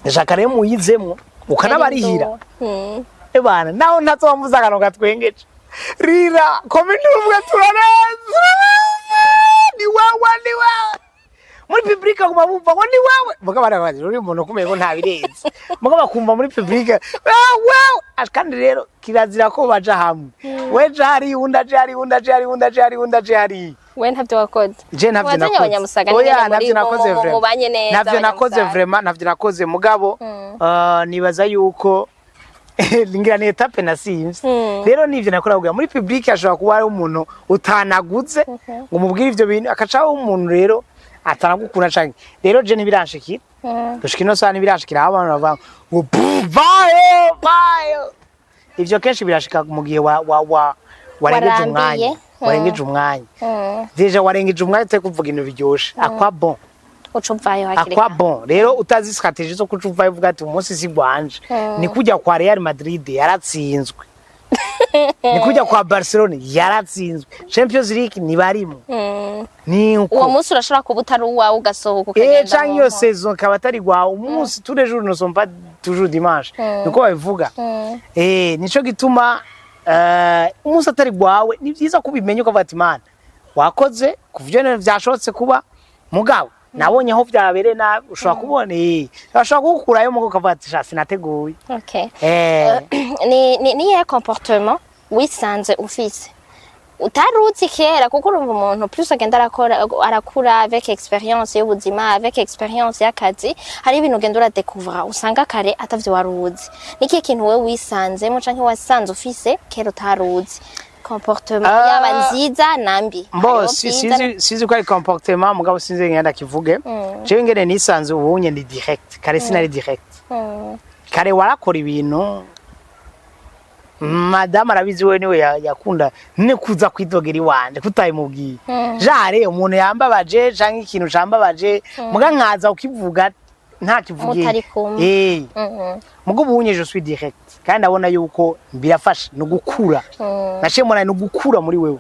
ndashaka rero muyizemwo ukanabarihira bana naho ntazomvuza akano gatwengeje rira komini ubwe turaneza ni wawa muri public aguma bumva ngo ni wewe muga barabaje uri umuntu kumeye ngo ntabirenze muga bakumva muri public wewe kandi rero kirazira ko baja hamwe we jari undaje hari we ntavyo wakoze je ntavyo nakoze oya ntavyo nakoze vraiment ntavyo nakoze mugabo nibaza yuko lingira ni etape nasimvye rero nivyo nakora kugira muri public ashobora kuba ari umuntu utanaguze ngo mubwire ivyo bintu akacaho umuntu rero atanagukuna canke rero je ntibiranshikira dushikino sana ntibiranshikira abantu bava ngo bayo ivyo kenshi birashika mu gihe warengeje umwanya deja warengeje umwanya te kuvuga ibintu biryoshe akwa bon ucumvayo hakiri akwa bon rero utazi strategie zo kucumvayo uvuga ati umunsi si gwanje ni kujya kwa Real Madrid yaratsinzwe ni kujya kwa Barcelona yaratsinzwe Champions League ni barimo ni uwo munsi urashobora kuba utari uwawe ugasohoka ukagenda canke iyo saison kaba atari gwawe umunsi tous les jours ne sont pas toujours dimanche niko babivuga nico gituma umunsi atari gwawe ni byiza kubimenya ukavuga ati man wakoze kuvyo vyashotse kuba mugabo nabonye aho vyabere na ushobora kubona ashobora gukurayo mugo ukavuga ati sinateguye okay ni comportement wisanze ufise utaruzi kera kuko urumva umuntu plus agenda arakura avec expérience y'ubuzima avec expérience y'akazi hari ibintu ugenda uradekuvura usanga kare atavyo waruzi niki kintu we wisanzemo canke wasanze ufise kera utaruzi comportement yaba nziza nambi mbo sizi ko ari comportement mugabo sinzi ngenda kivuge je ngene nisanze ubunye ni direct kare sinari direct kare warakora ibintu madame arabizi we niwe yakunda ne kuza kwidogera iwande kutayimubwiye jare umuntu yambabaje canke ikintu cambabaje muga nkaza ukivuga nta kivugiye mugo ubunye je suis direct kandi abona yuko birafasha no gukura nashemona no gukura muri wewe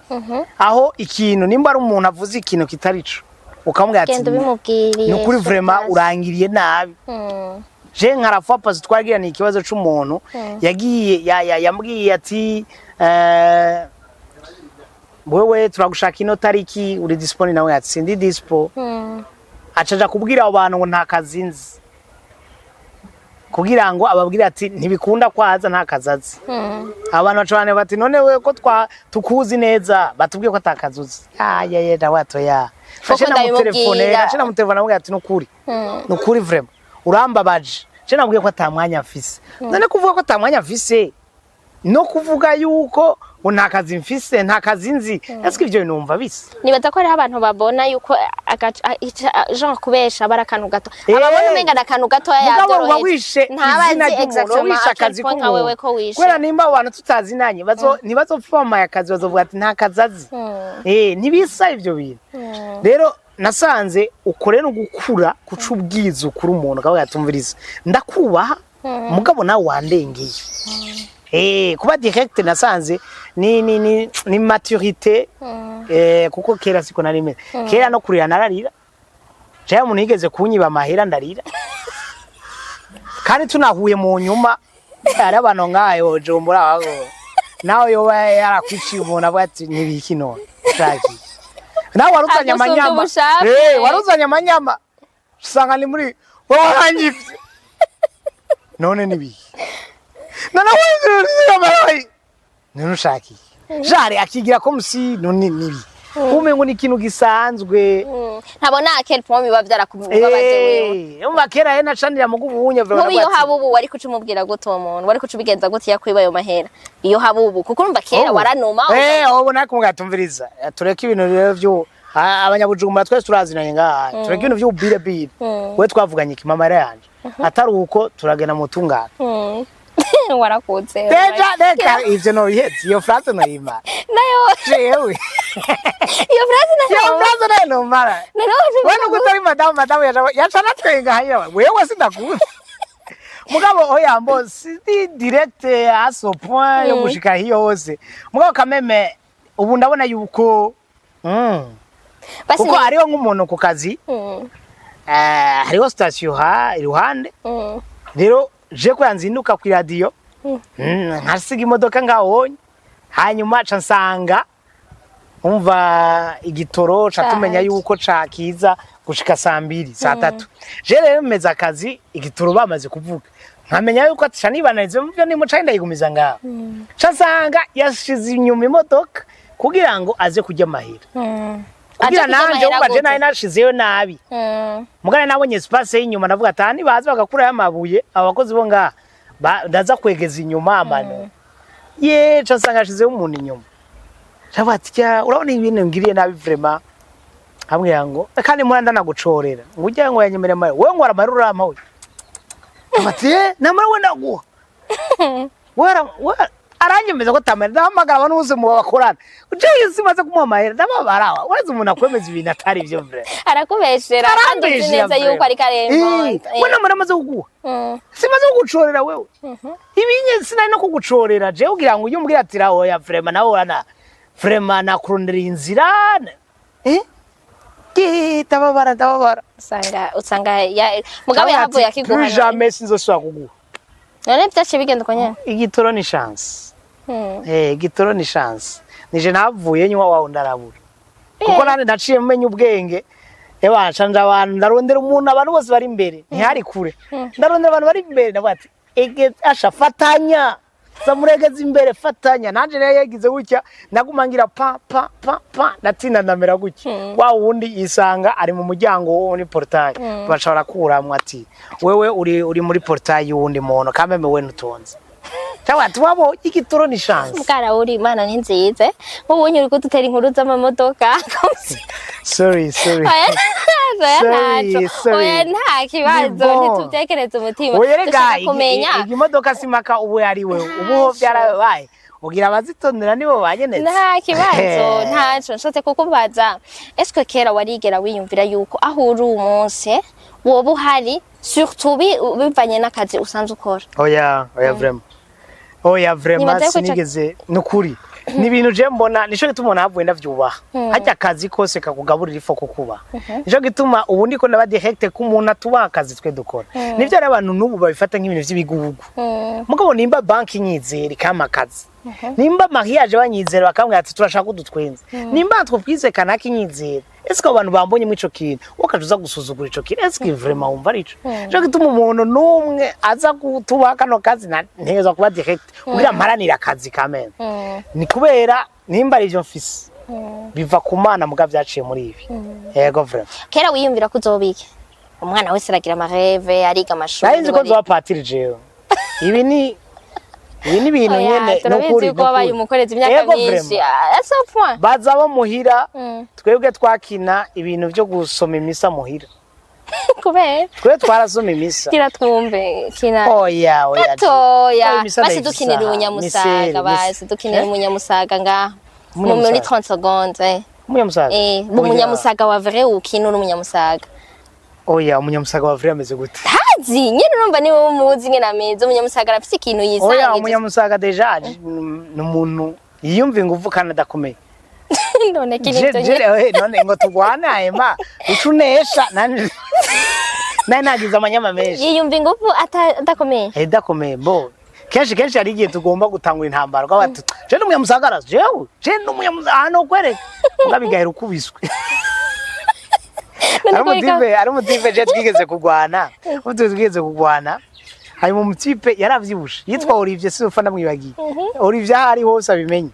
aho ikintu nimba ari umuntu avuze ikintu kitarico ukamubwira ati no kuri vraiment urangiriye nabi je nkarafa pazi twagira ni ikibazo c'umuntu yagiye yambwiye ati wewe turagushaka ino tariki uri dispone nawe ati sindi dispo acaja kubwira abantu ngo nta kazinzi kugira ngo ababwira ati ntibikunda kwaza nta kazazi abantu bacane bati none we ko tukuzi neza batubwiye ko atakazuzi ye dawato ya fashe na telefone namwe ati nukuri vraiment urambabaje je nabwiye ko atamwanya mfise none kuvuga ko atamwanya mfise no kuvuga yuko nta kazi mfise nta kazi nzi eske ivyo numva bise nibaza ko ari abantu babona yuko Jean kubesha barakantu gato ababona umenga nakantu gato yabyoroheje ntabazi exactement akazi wewe ko wishe kwera nimba abantu tutazinanye ntibazopfama akazi bazovuga ati nta kazazi ntibisa ivyo bintu rero nasanze ukore no gukura kuca ubwiza ukuri umuntu akavuga yatumviriza ndakubaha mugabo nawe wandengeye kuba direct nasanze ni maturité kuko kera siko narimeze kera no kurira nararira je umuntu yigeze kunyiba amahera ndarira kandi tunahuye mu nyuma ari abantu ngayo jombora aho nawe yo yarakwiciye umuntu avuga ati nibiki none shaki nawe waruzanye amanyama waruzanye amanyama usanga ni muri warangifye none nibiki nana wewe nushaki jare akigira ko musi none nibi umengo ni kintu gisanzwe ntabona akel point biba byarakubabaje wewe umva kera yena canira mu gubunye vuba iyo habubu wari kucumubwira gute uwo muntu wari kucubigenza gute yakwiba ayo mahera iyo habubu kuko urumva kera waranuma ubona ko ngatumviriza tureka ibintu rero byo abanyabujumbura twese turazinanye ngaha tureka ibintu byo bire we twavuganye iki mama yanje atari uko turagena mu tungana warakoze reka ivyo no yetse iyo phrase no yima nayo jewe iyo phrase nayo no mara wano kutari madame yacana twenga hayo wewe sindakuzi mugabo oya mbo si direct à ce point yo gushika hiyo hose mugabo kameme ubu ndabona yuko kuko hariho nk'umuntu ku kazi hariho station iruhande rero je ko yanzinduka ku radio nkasiga imodoka ngahonye hanyuma cansanga umva igitoro catumenya yuko cakiza gushika saa 2 saa 3 je rero meza akazi igituro bamaze kuvuga nkamenya yuko atisha nibanarize muvyo ni mucaye ndayigumiza ngaho casanga yashize inyuma imodoka kugira ngo aze kujya mahira kugira nanje ubaje naye nashizeyo nabi mugane nabonye space y'inyuma navuga atani baza bagakura y'amabuye abakozi bo ngaha ndaza kwegeza inyuma amano casanga yashizeyo umuntu inyuma Chabatya urabona ibintu ngiriye nabi vraiment hamwe yango kandi muranda nagucorera ngujya ngo yanyemere mawe we ngwara marura mawe Chabatye namara wenda guha wara aranyemeza ko tamara ndamagara abantu bose mu bakorana uje yisimaze kumwamahera ndababarawa ureze umuntu akwemeza ibintu atari byo vraiment arakubeshera kandi neza yuko ari karembo we namara maze kuguha simaze kugucorera wewe ibinye sinari no kugucorera je ugira ngo uyumbwira ati raho ya vraiment nawe urana Frema na kurondera inzira tababara usanga mugabe yavuye akiguha jamais sinzosubira kuguha none byace bigenda uko nyene igitoro ni chance igitoro ni chance nije navuye nywa wawe ndarabura kuko nane naciye mmenye ubwenge canja abantu ndarondera umuntu abantu bose bari imbere ntihari kure ndarondera abantu bari imbere nabati ashafatanya Samuregeza imbere fatanya nanje rero yagize gutya nagumangira pa natina ndamera gutya wa wundi isanga ari mu muryango wo ni portail bashobora kuramwa ati wewe uri muri portail yundi muntu kameme we nutonze Tawa twabo igitoro ni chance mukara uri Imana ni nzize ubonye uri kudutera inkuru z'amamodoka sorry oya nta kibazo ntitubyekereze umutima dushaka kumenya imodoka simaka ubu yari wewe ubu byarabaye ugira abazitondera nibo banyenetse nta kibazo ntaco nshotse kukubaza eske kera warigera wiyumvira yuko aho uri umunsi woba uhari surtout bivanye n'akazi usanzwe ukora oya vraiment sinigeze nukuri ni ibintu je mbona nico gituma navuye ndavyubaha hajya akazi kose kakugaburira ifo kukuba nico gituma ubu ndiko naba direct ku muntu atubaha akazi twe dukora nivyo ari abantu nubu babifata nk'ibintu vy'ibigugu mugabo nimba banki nyizera kama kazi nimba mariage banyizera bakambwira ati turashaka kudutwenza nimba twopwize kanaki nyizera eske abantu bambonye mwico kintu wakajuza gusuzugura ico kintu eske vraiment umva rico nico gituma umuntu numwe aza kutubaha kano kazi nteza kuba direct kugira mparanira akazi kamene ni kubera nimba ari byo mfise biva ku Mana muga byaciye muri ibi yego vraiment kera wiyumvira kuzobike umwana wese aragira amareve ariga amashuri narinzi ko zo patiri jewe ibi ni ibintu nyene nukuri ko babaye umukorezi imyaka myinshi so point bazabo muhira twebwe twakina ibintu byo gusoma imisa muhira kubera twe twarasoma imisa kira twumve kina oya basi dukinira umunyamusaga basi dukinira umunyamusaga nga mu muri 30 secondes umunyamusaga umunyamusaga wa vrai ukina umunyamusaga oya umunyamusaga wa vrai ameze gute tazi nyine urumva ni wowe muzi ngena ameze umunyamusaga arafite ikintu yisanga oya umunyamusaga deja n'umuntu yiyumva ingufu kandi adakomeye none kinito none ngo tugwana ema ucunesha nani nagize amanyama menshi yiyumva ingufu adakomeye dakomeye bo kenshi ari igihe tugomba gutangura intambara kwa batu je n'umunyamusaga je n'umunyamusaga no kwereka ngabigahera ukubiswe ari umutipe je twigeze kugwana hanyuma umutipe yaravyibushe yitwa Olivier sifa ndamwibagiye Olivier hari hose abimenye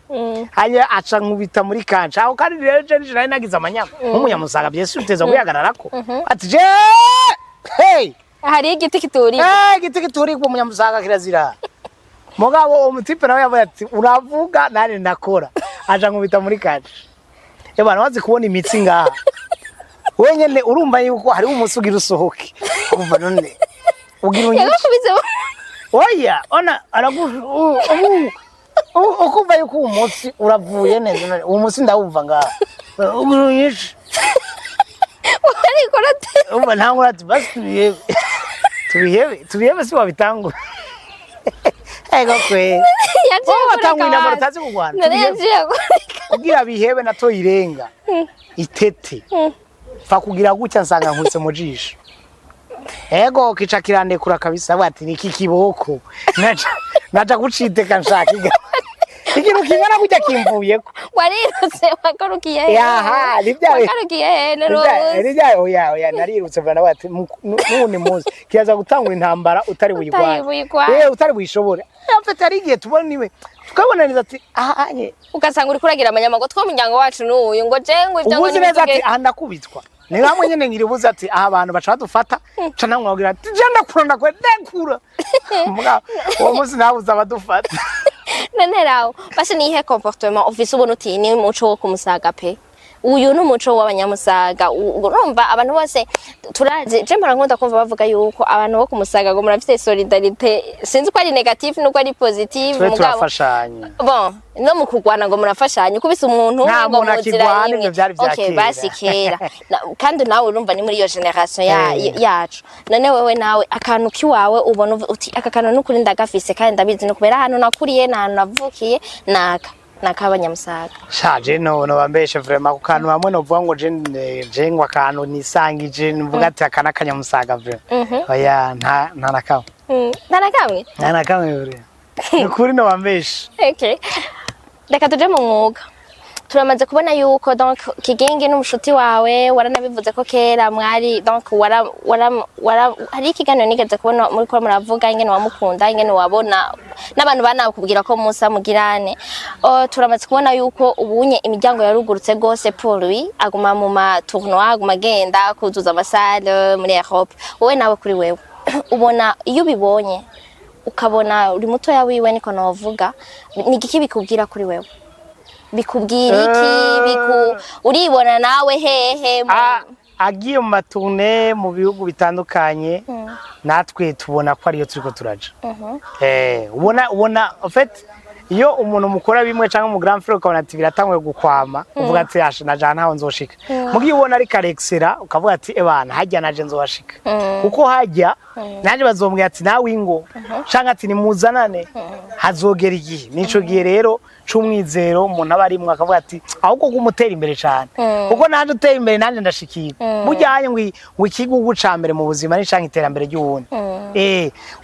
hanya aca nkubita muri kanca aho kandi rero je nari nagize amanyama umunyamusaga byese uteza guyagararako ati je hey hari igiti kituri igiti kituri ku munyamusaga kirazira mugabo umutipe nawe yavuye ati uravuga nani ndakora aca nkubita muri kanca ebana wazi kubona imitsi ngaha wenyene urumva yuko hari umunsi ugira usohoke kumva none ugira unyice oya ona ukumva yuko umunsi uravuye neza umunsi ndawumva ngaha ugira unyice umva ntango ati basi tubihebe si wabitangura ego kwe watangura intambara utazi kugwana kugira bihebe nato irenga itete fa kugira gutya nsanga nkutse mu jisho ego kica kirandekura kabisa bati niki kiboko naca guciteka nshaka ikintu kingana gutya kimvuyeko warirutse wakarukiye he yaha nibyawe wakarukiye he oya narirutse bana bati none muzi kiyaza gutangura intambara utari buyigwane utari buyishobore afite ari igihe tubona niwe tukabona neza ati ahanye ugasanga uri kuragira amanyamago tw'umuryango wacu n'uyu ngo je ngo ibyo ubuzi neza ati ndakubitwa ni nkamwe nyene ngiribuze ati abantu baca badufata ca namwabwira ati je ndakunda kwe ndekura uwo muzi nabuze abadufata none Raoul basi nihe comportement ufise ubona uti ni umuco wo kumusaga pe uyu n'umuco w'abanyamusaga urumva abantu bose turaje je mparankunda kumva bavuga yuko abantu bo kumusaga ngo murafite solidarité sinzi ko ari negative nuko ari positive mugabo turafashanya bon no mu kugwana ngo murafashanya kubisa umuntu ngo muzira imwe okay basi kera kandi nawe urumva ni muri iyo generation yacu none wewe nawe akantu kiwawe ubona uti aka kantu n'ukuri ndagafise kandi ndabizi no kubera hano nakuriye n'ahantu navukiye nakabanyamusaga shaje no bambeshe vraiment ku kantu hamwe no vuga ngo je ngo akantu nisangije mvuga ati akana kanyamusaga vraiment oya nta nakamwe nta nakamwe ukuri no bambeshe okay reka tuje mu mwuga turamaze kubona yuko donc Kigingi n'umushuti wawe waranabivuze ko kera mwari donc hari ikiganiro nigeze kubona muri ko muravuga ingene wamukunda ingene wabona n'abantu banakubwira ko Musa mugirane turamaze kubona yuko ubunye imiryango yarugurutse gose pour lui aguma mu ma tournoi aguma genda kuzuza amasale muri Europe wowe nawe kuri wewe ubona iyo bibonye ukabona uri muto yawiwe niko navuga ni igiki bikubwira kuri wewe bikubwira iki uribona nawe hehe agiye mu matune mu bihugu bitandukanye natwe tubona ko ariyo turiko turaja ubona en fait iyo umuntu mukora bimwe cyangwa mu grand frère ukabona ati biratangwe gukwama uvuga ati yashe naje ntaho nzoshika mugiye ubona ari karexera ukavuga ati ebana hajya naje nzoshika kuko hajya naje bazombwira ati nawe ingo cyangwa ati nimuzanane hazogera igihe nico gihe rero c'umwizero umuntu abarimwe akavuga ati ahubwo kumutera imbere cyane kuko naje utera imbere nanje ndashikira mujyanye ngo ikigugu ca mbere mu buzima ni canke iterambere ry'uwundi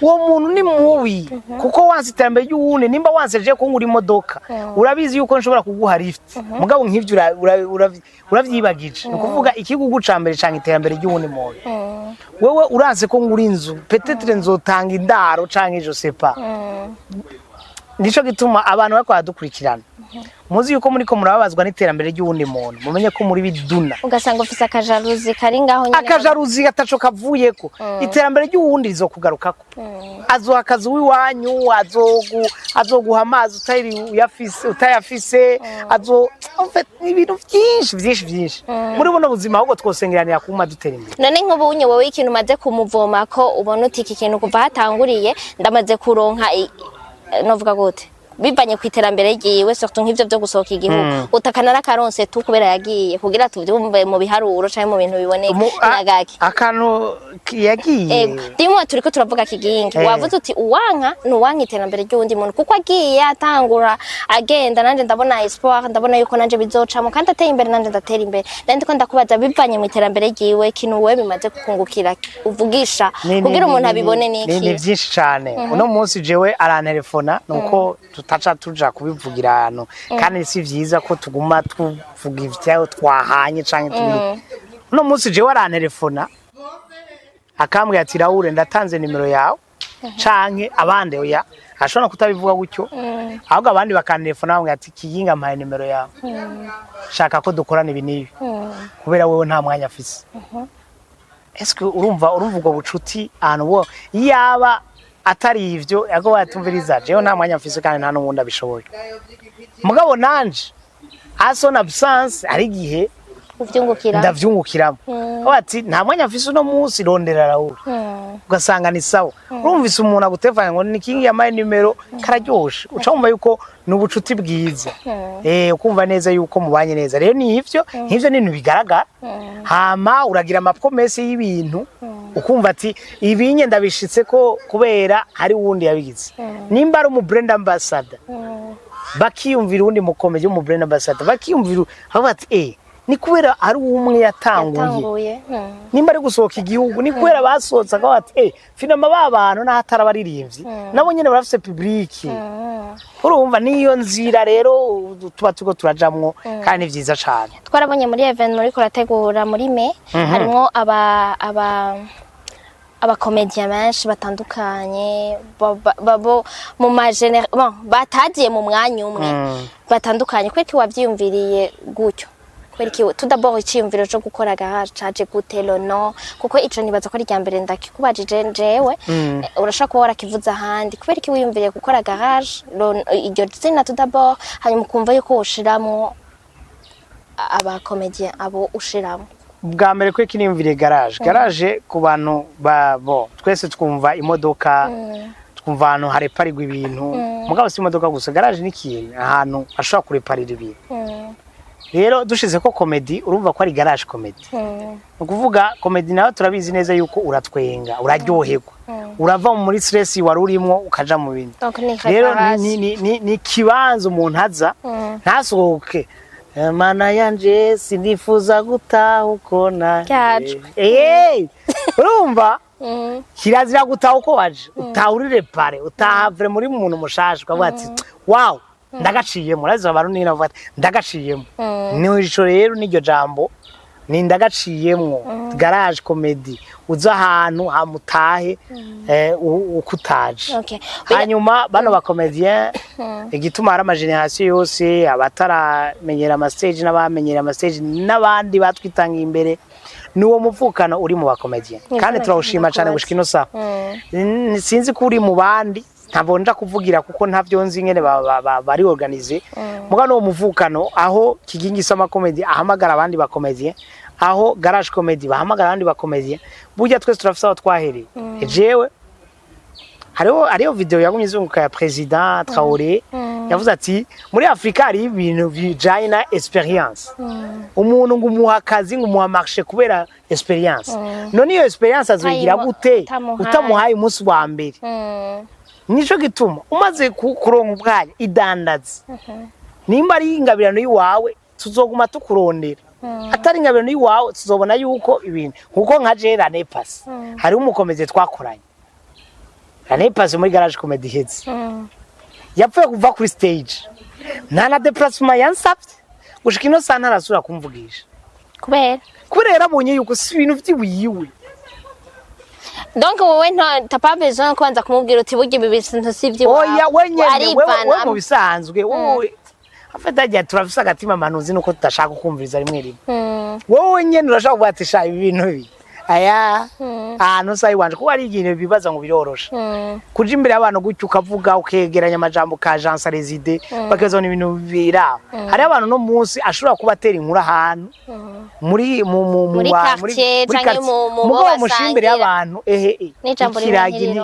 uwo muntu ni mubi kuko wanse iterambere ry'uwundi nimba wanseje ko nguri imodoka urabizi yuko nshobora kuguha lift mugabo nk'ivyo uravyibagije no kuvuga ikigugu ca mbere canke iterambere ry'uwundi muntu wewe uranse ko nguri inzu peut-être nzotanga indaro canke je sais pas nico gituma abantu bakwa dukurikirana muzi yuko muri ko murababazwa n'iterambere ry'uwundi muntu mumenye ko muri biduna ugasanga ufise akajaruzi kari ngaho nyine akajaruzi gataco kavuyeko iterambere ry'uwundi rizokugarukako azohakaza wiwanyu azoguha amazi utayafise ibintu byinshi muri buno buzima ahubwo twosengeranira kuma dutera imbere none nk'ubunye wowe ikintu maze kumuvoma ko ubona uti iki kintu kuva hatanguriye ndamaze kuronka novuga gute bibanye kwiterambere giwe surtout nk'ivyo byo gusohoka igihugu utakanara karonse tu kubera yagiye kugira tuvyumve mu biharuro cyane mu bintu biboneka nagaki akantu yagiye dimwe turiko turavuga Kigingi wavuze uti uwanka nuwanka iterambere ry'undi muntu kuko agiye atangura agenda nanje ndabona espoir ndabona yuko nanje bizocamo kandi ateye imbere nanje ndatera imbere nandi ko ndakubaza bivanye mu iterambere giwe kintu wewe bimaze kukungukira uvugisha kugira umuntu abibone niki ni byinshi cyane uno munsi jewe arantelefona nuko tutaca tuja kubivugira hano kandi si vyiza ko tuguma tuvuga ivyaho twahanye canke tubiri uno munsi jewe arantelefona akambwira ati Raoul ndatanze nimero yawe canke abande oya ashobora kutabivuga gutyo ahubwo abandi bakantelefona bamwe ati Kiginga mpaye nimero yawe shaka ko dukorana ibi nibi kubera wewe nta mwanya afise eske urumva ubwo bucuti ahantu bo yaba atari ivyo yago batumviriza jewe nta mwanya mfise kandi nta n'ubundi abishoboye mugabo nanje asona absence ari gihe ndavyungukiramo bati nta mwanya mfise no munsi rondera Raoul ugasanga ni sawa urumvise umuntu agutevanya ngo ni Kigingi yamaye nimero kararyoshe ucumva yuko nubucuti bwiza ukumva neza yuko mubanye neza rero ni ivyo nk'ivyo n'ibintu bigaragara hama uragira amapromesse y'ibintu ukumva ati ibinye ndabishitse ko kubera hari wundi yabigize nimba ari mu brand ambassador bakiyumvira undi mukomeje mu brand ambassador bakiyumvira aho bati ni kubera ari umwe yatanguye nimba ari gusohoka igihugu ni kubera basohotse akavuga ati finama babantu n'ahatara baririmbyi nabo nyene barafise public urumva niyo nzira rero tuba tuko turajamwo kandi vyiza cyane. Twarabonye muri event muri kurategura muri me harimo abakomediya benshi batandukanye babo mu magenera batagiye mu mwanya umwe batandukanye. Kweki wavyiyumviriye gutyo? Kweki tudaboro iciyumviro cyo gukora caje gutelo no kuko ico nibaza ko ari ryambere ndakikubajije njewe urashaka ko warakivuza handi kubera iki wiyumviriye gukora garage iryo zina tudaboro hanyuma kumva yuko ushiramwo abakomediya abo ushiramo? Bwa mbere kwe kinimvire garage ku bantu babo twese twumva imodoka twumva ahantu hareparirwa ibintu mugabo si imodoka gusa garage ni kintu ahantu ashobora kureparira ibintu. Rero dushize ko comedy urumva ko ari garage comedy ukuvuga comedy nayo turabizi neza yuko uratwenga uraryoherwa urava muri stress wari urimo ukaja mu bindi. Rero ni kibanzo umuntu aza ntasohoke mana yanje sinifuza gutaha uko naje urumva kirazira gutaha uko waje utahurire pare utahavre muri muntu mushashe ukavuga ati wow ndagaciyemo uraza abantu nina bavuga ndagaciyemo ni ico rero niryo jambo ni ndagaciyemo garage comedy uza ahantu hamutahe ukutaje. Hanyuma bano ba comedian igituma ari amageneration yose abataramenyera ama stage n'abamenyera ama stage n'abandi batwitanga imbere nuwo muvukana uri mu ba comedian kandi turawushima cyane gushika ino saha. Sinzi ko uri mu bandi ntabwo nja kuvugira kuko ntavyo nzi ngene bari organize muga no muvukano aho kigingisa ama comedy ahamagara abandi ba comedian aho garage comedy bahamagara abandi ba comedian burya twese turafisa aho twahereye. Jewe hariho video yagumye izunguka ya president Raoul yavuze ati muri Afrika hari ibintu bijanye na experience umuntu ngumuha akazi ngumuha marché kubera experience none iyo experience azogira gute utamuhaye umunsi wa mbere. Nico gituma umaze kuronka ubwanya idandaza nimba ari ingabirano yiwawe tuzoguma tukurondera atari ingabirano yiwawe tuzobona yuko ibintu kuko nka je Ranepas hari umukomeze twakoranye Ranepas muri garage comedy hits yapfuye kuva kuri stage nta na déplacement yansabye gushika ino sana arasura kumvugisha kubera abonye yuko si ibintu vyiwiwe. Donc wowe nta pas besoin kwanza kumubwira uti burya ibi bintu sivyo oya wenyene wewe mu bisanzwe wowe afata ajya turafisa agatima manuzi nuko tutashaka kumviriza rimwe rimwe wowe nyene urashaka kubatisha ibi bintu bi aya no sai wanje ko ari igintu bibaza ngo birorosha kuja imbere y'abantu gutyo ukavuga ukegeranya amajambo ka agence reside bakezona ibintu bira hari abantu no munsi ashobora kubatera inkuru ahantu muri quartier canke mu mushimbere y'abantu kiragini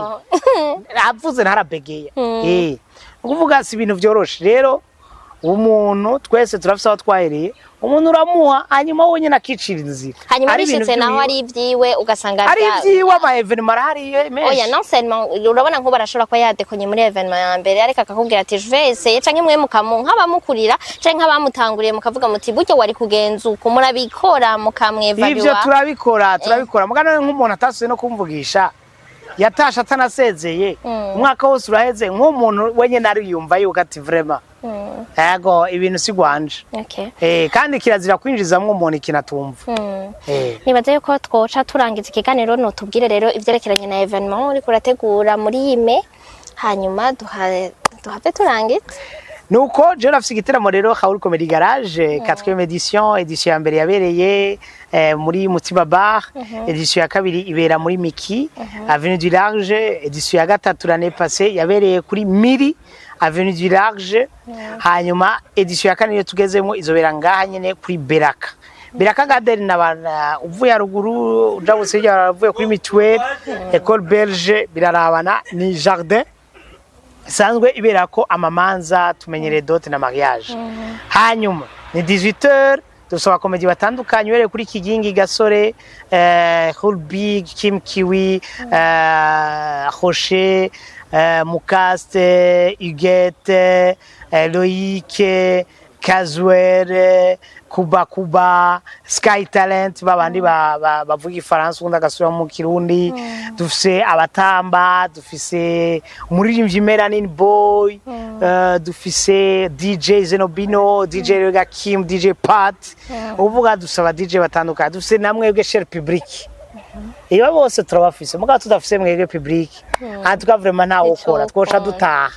avuze ntarabegeye ukuvuga si ibintu byoroshe. Rero umuntu twese turafisa aho twahereye umuntu uramuha hanyuma wowe nyene akicira inzira hanyuma bishitse naho ari ivyiwe ugasanga ari ivyiwe ama evenement arahariye menshi. Oya non seulement urabona nko barashobora ko yadekonye muri evenement ya mbere ariko akakubwira ati je vais essayer canke mwe nk'abamukurira canke nk'abamutanguriye mukavuga muti buryo wari kugenza uko murabikora mukamweva biwa ivyo turabikora mugana nk'umuntu atasuye no kumvugisha yatasha atanasezeye umwaka wose uraheze nk'umuntu wenye nari yumva yuko ati vraiment ego ibintu sigwanje kandi kirazira kwinjizamwe umuntu ikinatumva. Nibaze yuko twoca turangiza ikiganiro no tubwire rero ivyerekeranye na evenement uri kurategura muri yime hanyuma duhave turangiza. Nuko je nafise igiteramo rero Raoul Comedy Garage 4e edition ya mbere yabereye muri Mutima Bar, edition ya kabiri ibera muri Miki Avenue du Large, edition ya gatatu l'année passée yabereye kuri Miri Avenue du Large, hanyuma edition ya kane tugezemo izobera ngaha nyene kuri Beraka Garden n'abana uvuye ruguru uja bose yavuye kuri Mutuelle École Belge birarabana ni jardin sanzwe iberako amamanza tumenyere dote na mariage. Hanyuma ni 18h dusaba komedi batandukanye bere kuri Kigingi Gasore, Raoul Big, Kim Kiwi, Rocher, Mukaste, Huguette, Loïc, Casuel, Kuba, Sky Talent, babandi bavuga ifaransa undi agasubira mu kirundi. Dufise abatamba, dufise umuririmbyi Melanin Boy, dufise DJ Zenobino, DJ Rega Kim, DJ Pat. Uvuga dusaba DJ batandukanye. Dufise namwebwe Cher Public. Iyo bose turabafise mugabo tudafise mwebwe public antuka vraiment nta ukora twosha dutaha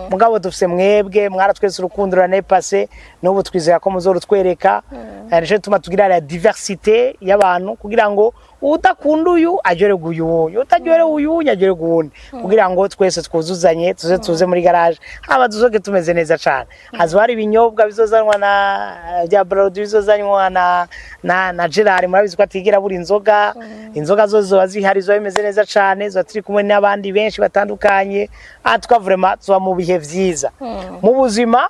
mugabo dufise mwebwe mwaratwese urukundo ranepase n'ubu twizera ko muzorutwereka arije tuma tugira la diversité y'abantu kugira ngo udakunda uyu ajore guyu utajore uyu nyajore gundi kugira ngo twese twuzuzanye tuze muri garage haba duzoge tumeze neza cyane hazwari ibinyobwa bizozanwa na bya brod bizozanwa na Gerard murabizi ko atigira buri inzoga zo bazihari zo bimeze neza cyane zo turi kumwe n'abandi benshi batandukanye atwa vraiment zo mu bihe vyiza mu buzima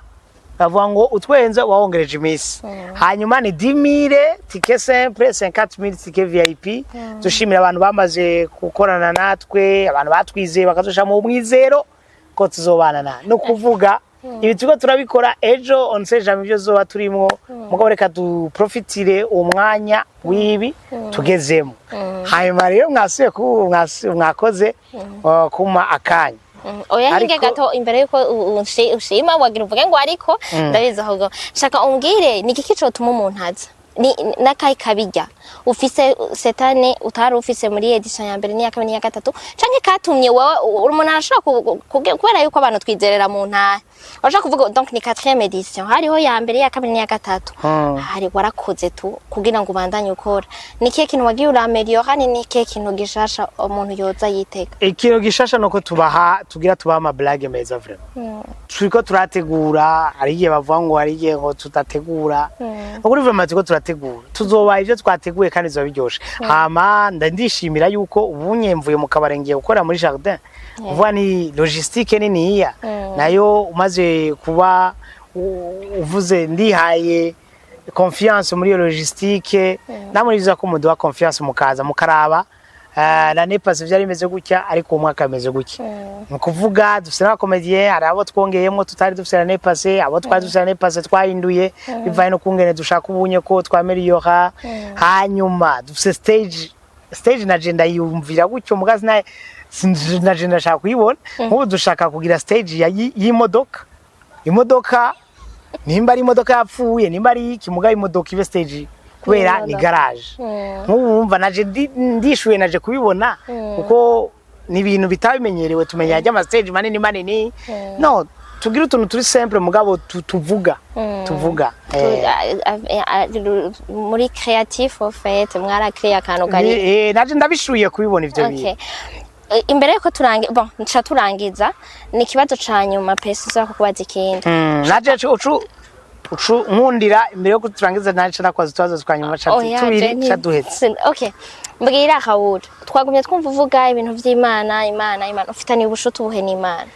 bavuga ngo utwenze wahongereje imisi hanyuma ni 10,000 ticket simple 50,000 ticket VIP dushimira abantu bamaze gukorana natwe abantu batwizeye bakazosha mu mwizero ko tuzobana no kuvuga ibi tuko turabikora ejo on sait jamais byo zoba turimo mugabo reka du profitire umwanya wibi tugezemo hanyuma rero mwasuye mwakoze kuma akanya oya hinge gato imbere yuko ushima wagira uvuge ngo ariko ndabiza ahubwo shaka umbwire ni kiki cyo tuma umuntu aza ni nakayi kabijya ufise setane utari ufise muri edition ya mbere ni ya kabiri ni ya gatatu canke katumye wewe umuntu arashaka kubera yuko abantu twizerera mu ntara urashaka kuvuga donc ni 4e edition hariho ya mbere ya kabiri ni ya gatatu hari warakoze tu kugira ngo ubandanye ukora ni kiye kintu wagiye urameliora ni kiye kintu gishasha umuntu yoza yiteka ikintu gishasha nuko tubaha ama blague meza vraiment turiko turategura ari igihe bavuga ngo ari igihe ngo tutategura ukuri vraiment turiko turategura tuzoba ivyo twateguye kandi zo biryoshe hama ndishimira yuko ubunyemvuye mu kabarengiye gukora muri jardin uvuga ni logistique nini iya nayo umaze kuba uvuze ndihaye confiance muri logistique namwe biza ko muduha confiance mukaza mukaraba la nepase vyari meze gutya ariko umwaka meze gutya nukuvuga dufite na comédien ari abo twongeyemo tutari dufite la nepase abo twari dufite la nepase twahinduye bivaye no kungene dushaka ubunye ko twameliora hanyuma dufite stage na agenda yumvira gutyo mugazi na agenda shaka kuyibona nk'ubu dushaka kugira stage y'imodoka nimba ari imodoka yapfuye nimba ari kimuga imodoka ibe stage kubera ni garage nk'ubumva naje ndishuye naje kubibona kuko ni ibintu bitabimenyerewe tumenya ajya ama stage manini no tugira utuntu turi simple mugabo tuvuga muri creative of fait mwara create akantu gari naje ndabishuye kubibona ivyo bintu imbere yuko turangiza ni kibazo canyuma pesa zo kubaza ikindi naje nkundira imbere yo kuturangiza naje nakwaza twazo twanyuma tubiri caduhetse okay mbwira Raoul twagumye twumva uvuga ibintu vy'Imana ufitaniye ubushuti buhe n'Imana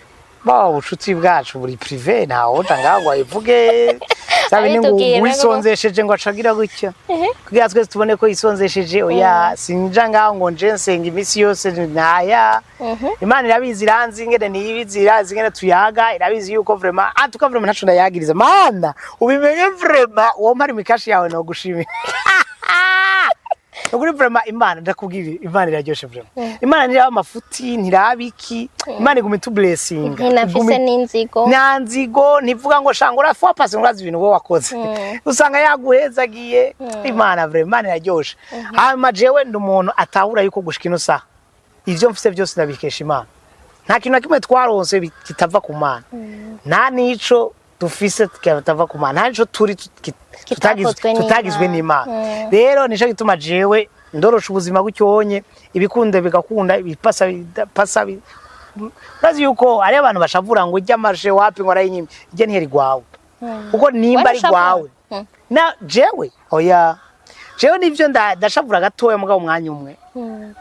ba ubushuti bwacu buri privé naho tangagwa ivuge sabe ngo wisonzesheje ngo acagira gutya kugira twese tubone ko isonzesheje oya sinja ngaho ngo nje nsenga imisi yose naya Imana irabizi iranzi ingene niyibizira zingene tuyaga irabizi yuko vraiment atuka vraiment nacu ndayagiriza mana ubimenye vraiment uwo mari mikashi yawe no gushimira Ukuri vraiment Imana ndakubwira Imana iraryoshe vraiment Imana nira amafuti ntirabiki Imana iguma tu blessing nafise n'inzigo nanzigo nivuga ngo shangura fwa passe ngurazi ibintu bo wakoze usanga yaguhezagiye Imana vraiment iraryoshe hama jewe ndumuntu atahura yuko gushika ino saha ivyo mfise byose ndabikesha Imana nta kintu kimwe twaronse kitava ku Mana nta nico dufise kitava ku Mana nta nico turi tutagizwe n'Imana rero nico gituma jewe ndorosha ubuzima gucyonye ibikunde bigakunda ibipasa urazi yuko ari abantu bashavura ngo ujya marshe wapi ngo arayinyimye ije ntiheri gwawe kuko nimba ari gwawe na jewe oya jewe nivyo ndashavura gatoya mugabo umwanya umwe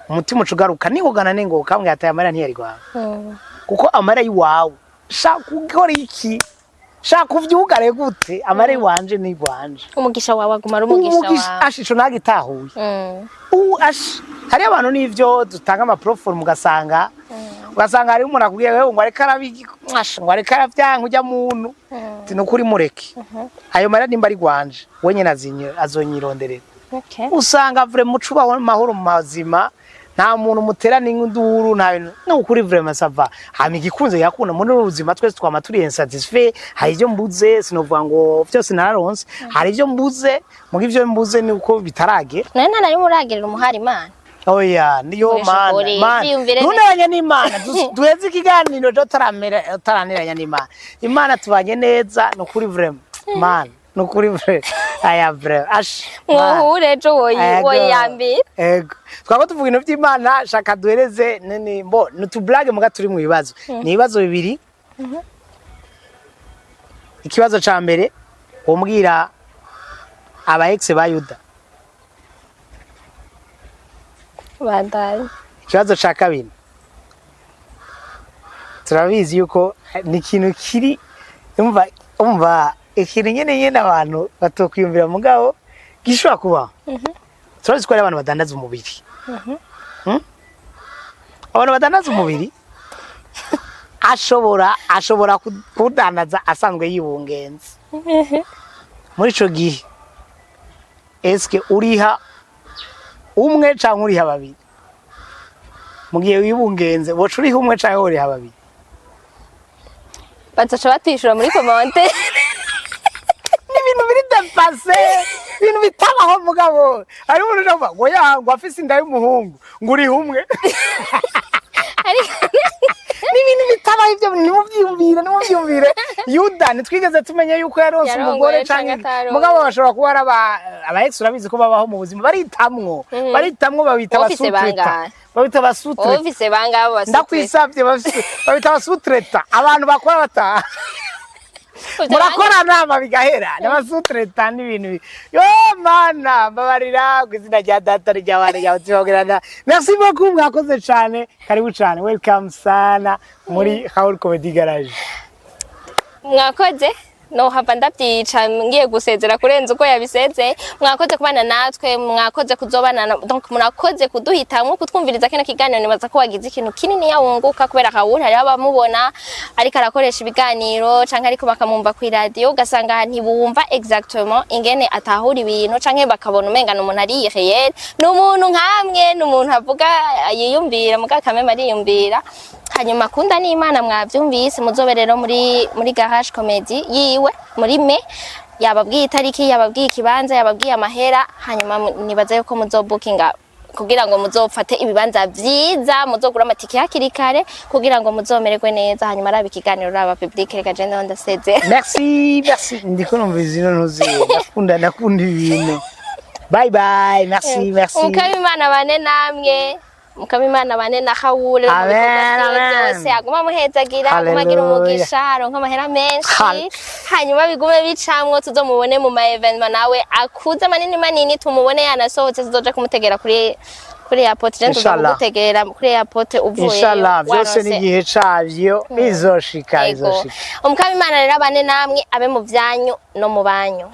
umutima ucugaruka ningogana ningo kamwe yataye amara ntiheri gwawe kuko amara yiwawe shaka gukora iki shaka kuvyugare gute amare wanje ni bwanje umugisha wawe agumara umugisha wawe ashisho nagitahuye hari abantu nivyo dutanga ama platform ugasanga ugasanga hari umuntu akubwiye wewe ngo areka arabigwasha ngo areka aravyanka ujya muntu tinukuri mureke ayo marira nimba ari gwanje wenyene azonyironderera usanga vre mucuba mahoro mu mazima nta muntu muterana induru nta bintu no kuri vraiment sava hama igikunze yakuna muri ubuzima twese twama turi insatisfait hari ibyo mbuze sinovuga ngo byose nararonse hari ibyo mbuze mu givyo mbuze ni uko bitarage none nari muragirira umuhari Imana oya niyo mana nunanye n'Imana duheze ikiganiro cyo taraniranya n'Imana Imana tubanye neza no kuri vraiment man no kuri vraiment aya vraiment ash muhure jo woyambira ego twako tuvuga ibintu by'Imana shaka duhereze nene mbo nutublage muga turi mu bibazo ni ibibazo bibiri ikibazo ca mbere umbwira aba ex ba Yuda bandari ikibazo ca kabiri turabizi yuko ni ikintu kiri umva ikintu nyene abantu batokwiyumvira mugabo gishobora kuba turabizi ko ari abantu badandaza umubiri abantu badandaza umubiri ashobora kudandaza asanzwe yibungenze muri ico gihe eske uriha umwe canke uriha babiri mugiye wibungenze boca uriha umwe canke uriha babiri bazaca batishura muri komante ibintu biri depase ibintu bitabaho mugabo ari umuntu uvuga ngo yango afise inda y'umuhungu ngo uriha umwe n'ibintu bitabaho ibyo nimuvyumvire Yuda nitwigeze tumenye yuko yaronse umugore canke mugabo bashobora kuba ari aba ex urabizi ko babaho mu buzima baritamwo babita basutreta babita basutreta office bangabo basutreta ndakwisabye babita basutreta abantu bakora bataha murakora nama bigahera n'abasutreta n'ibintu yo mana babarira kwizina rya data rya wana rya utihogerana merci beaucoup mwakoze cyane karibu cyane welcome sana muri Raoul Comedy Garage mwakoze no hava ndabyica ngiye gusezera kurenza uko yabiseze mwakoze kubana natwe mwakoze kuzobana donc murakoze kuduhitamwe kutwumviriza kino kiganiro nibaza ko wagize ikintu kinini yawunguka kubera Raoul hari abamubona ariko arakoresha ibiganiro canke ariko bakamumva ku radio ugasanga ntibumva exactement ingene atahura ibintu canke bakabona umengana umuntu ari réel n'umuntu nkamwe n'umuntu avuga yiyumvira muga kameme ariyumvira hanyuma kunda n'Imana mwavyumvise muzoberero muri Garage Comedy yiwe muri me yababwiye itariki yababwiye ikibanza yababwiye amahera hanyuma nibaza yuko muzobookinga kugira ngo muzofate ibibanza vyiza muzogura amatike hakiri kare kugira ngo muzomererwe neza hanyuma arabe ikiganiro raba public reka genda ndaseze merci ndiko numvise ino ntuzi nakunda ibintu bye merci Mukabimana bane namwe Mukabimana bane na Raoul byose aguma muhezagira agumagira umugisha aronka amahera menshi hanyuma bigume bicamwo tuzomubone mu ma evenement nawe akuze manini tumubone yanasohotse tuzoja kumutegera kuri airport je tuzogutegera kuri airport uvuye inshallah byose ni gihe cavyo bizoshika Mukabimana rero bane namwe abe mu vyanyu no mu banyu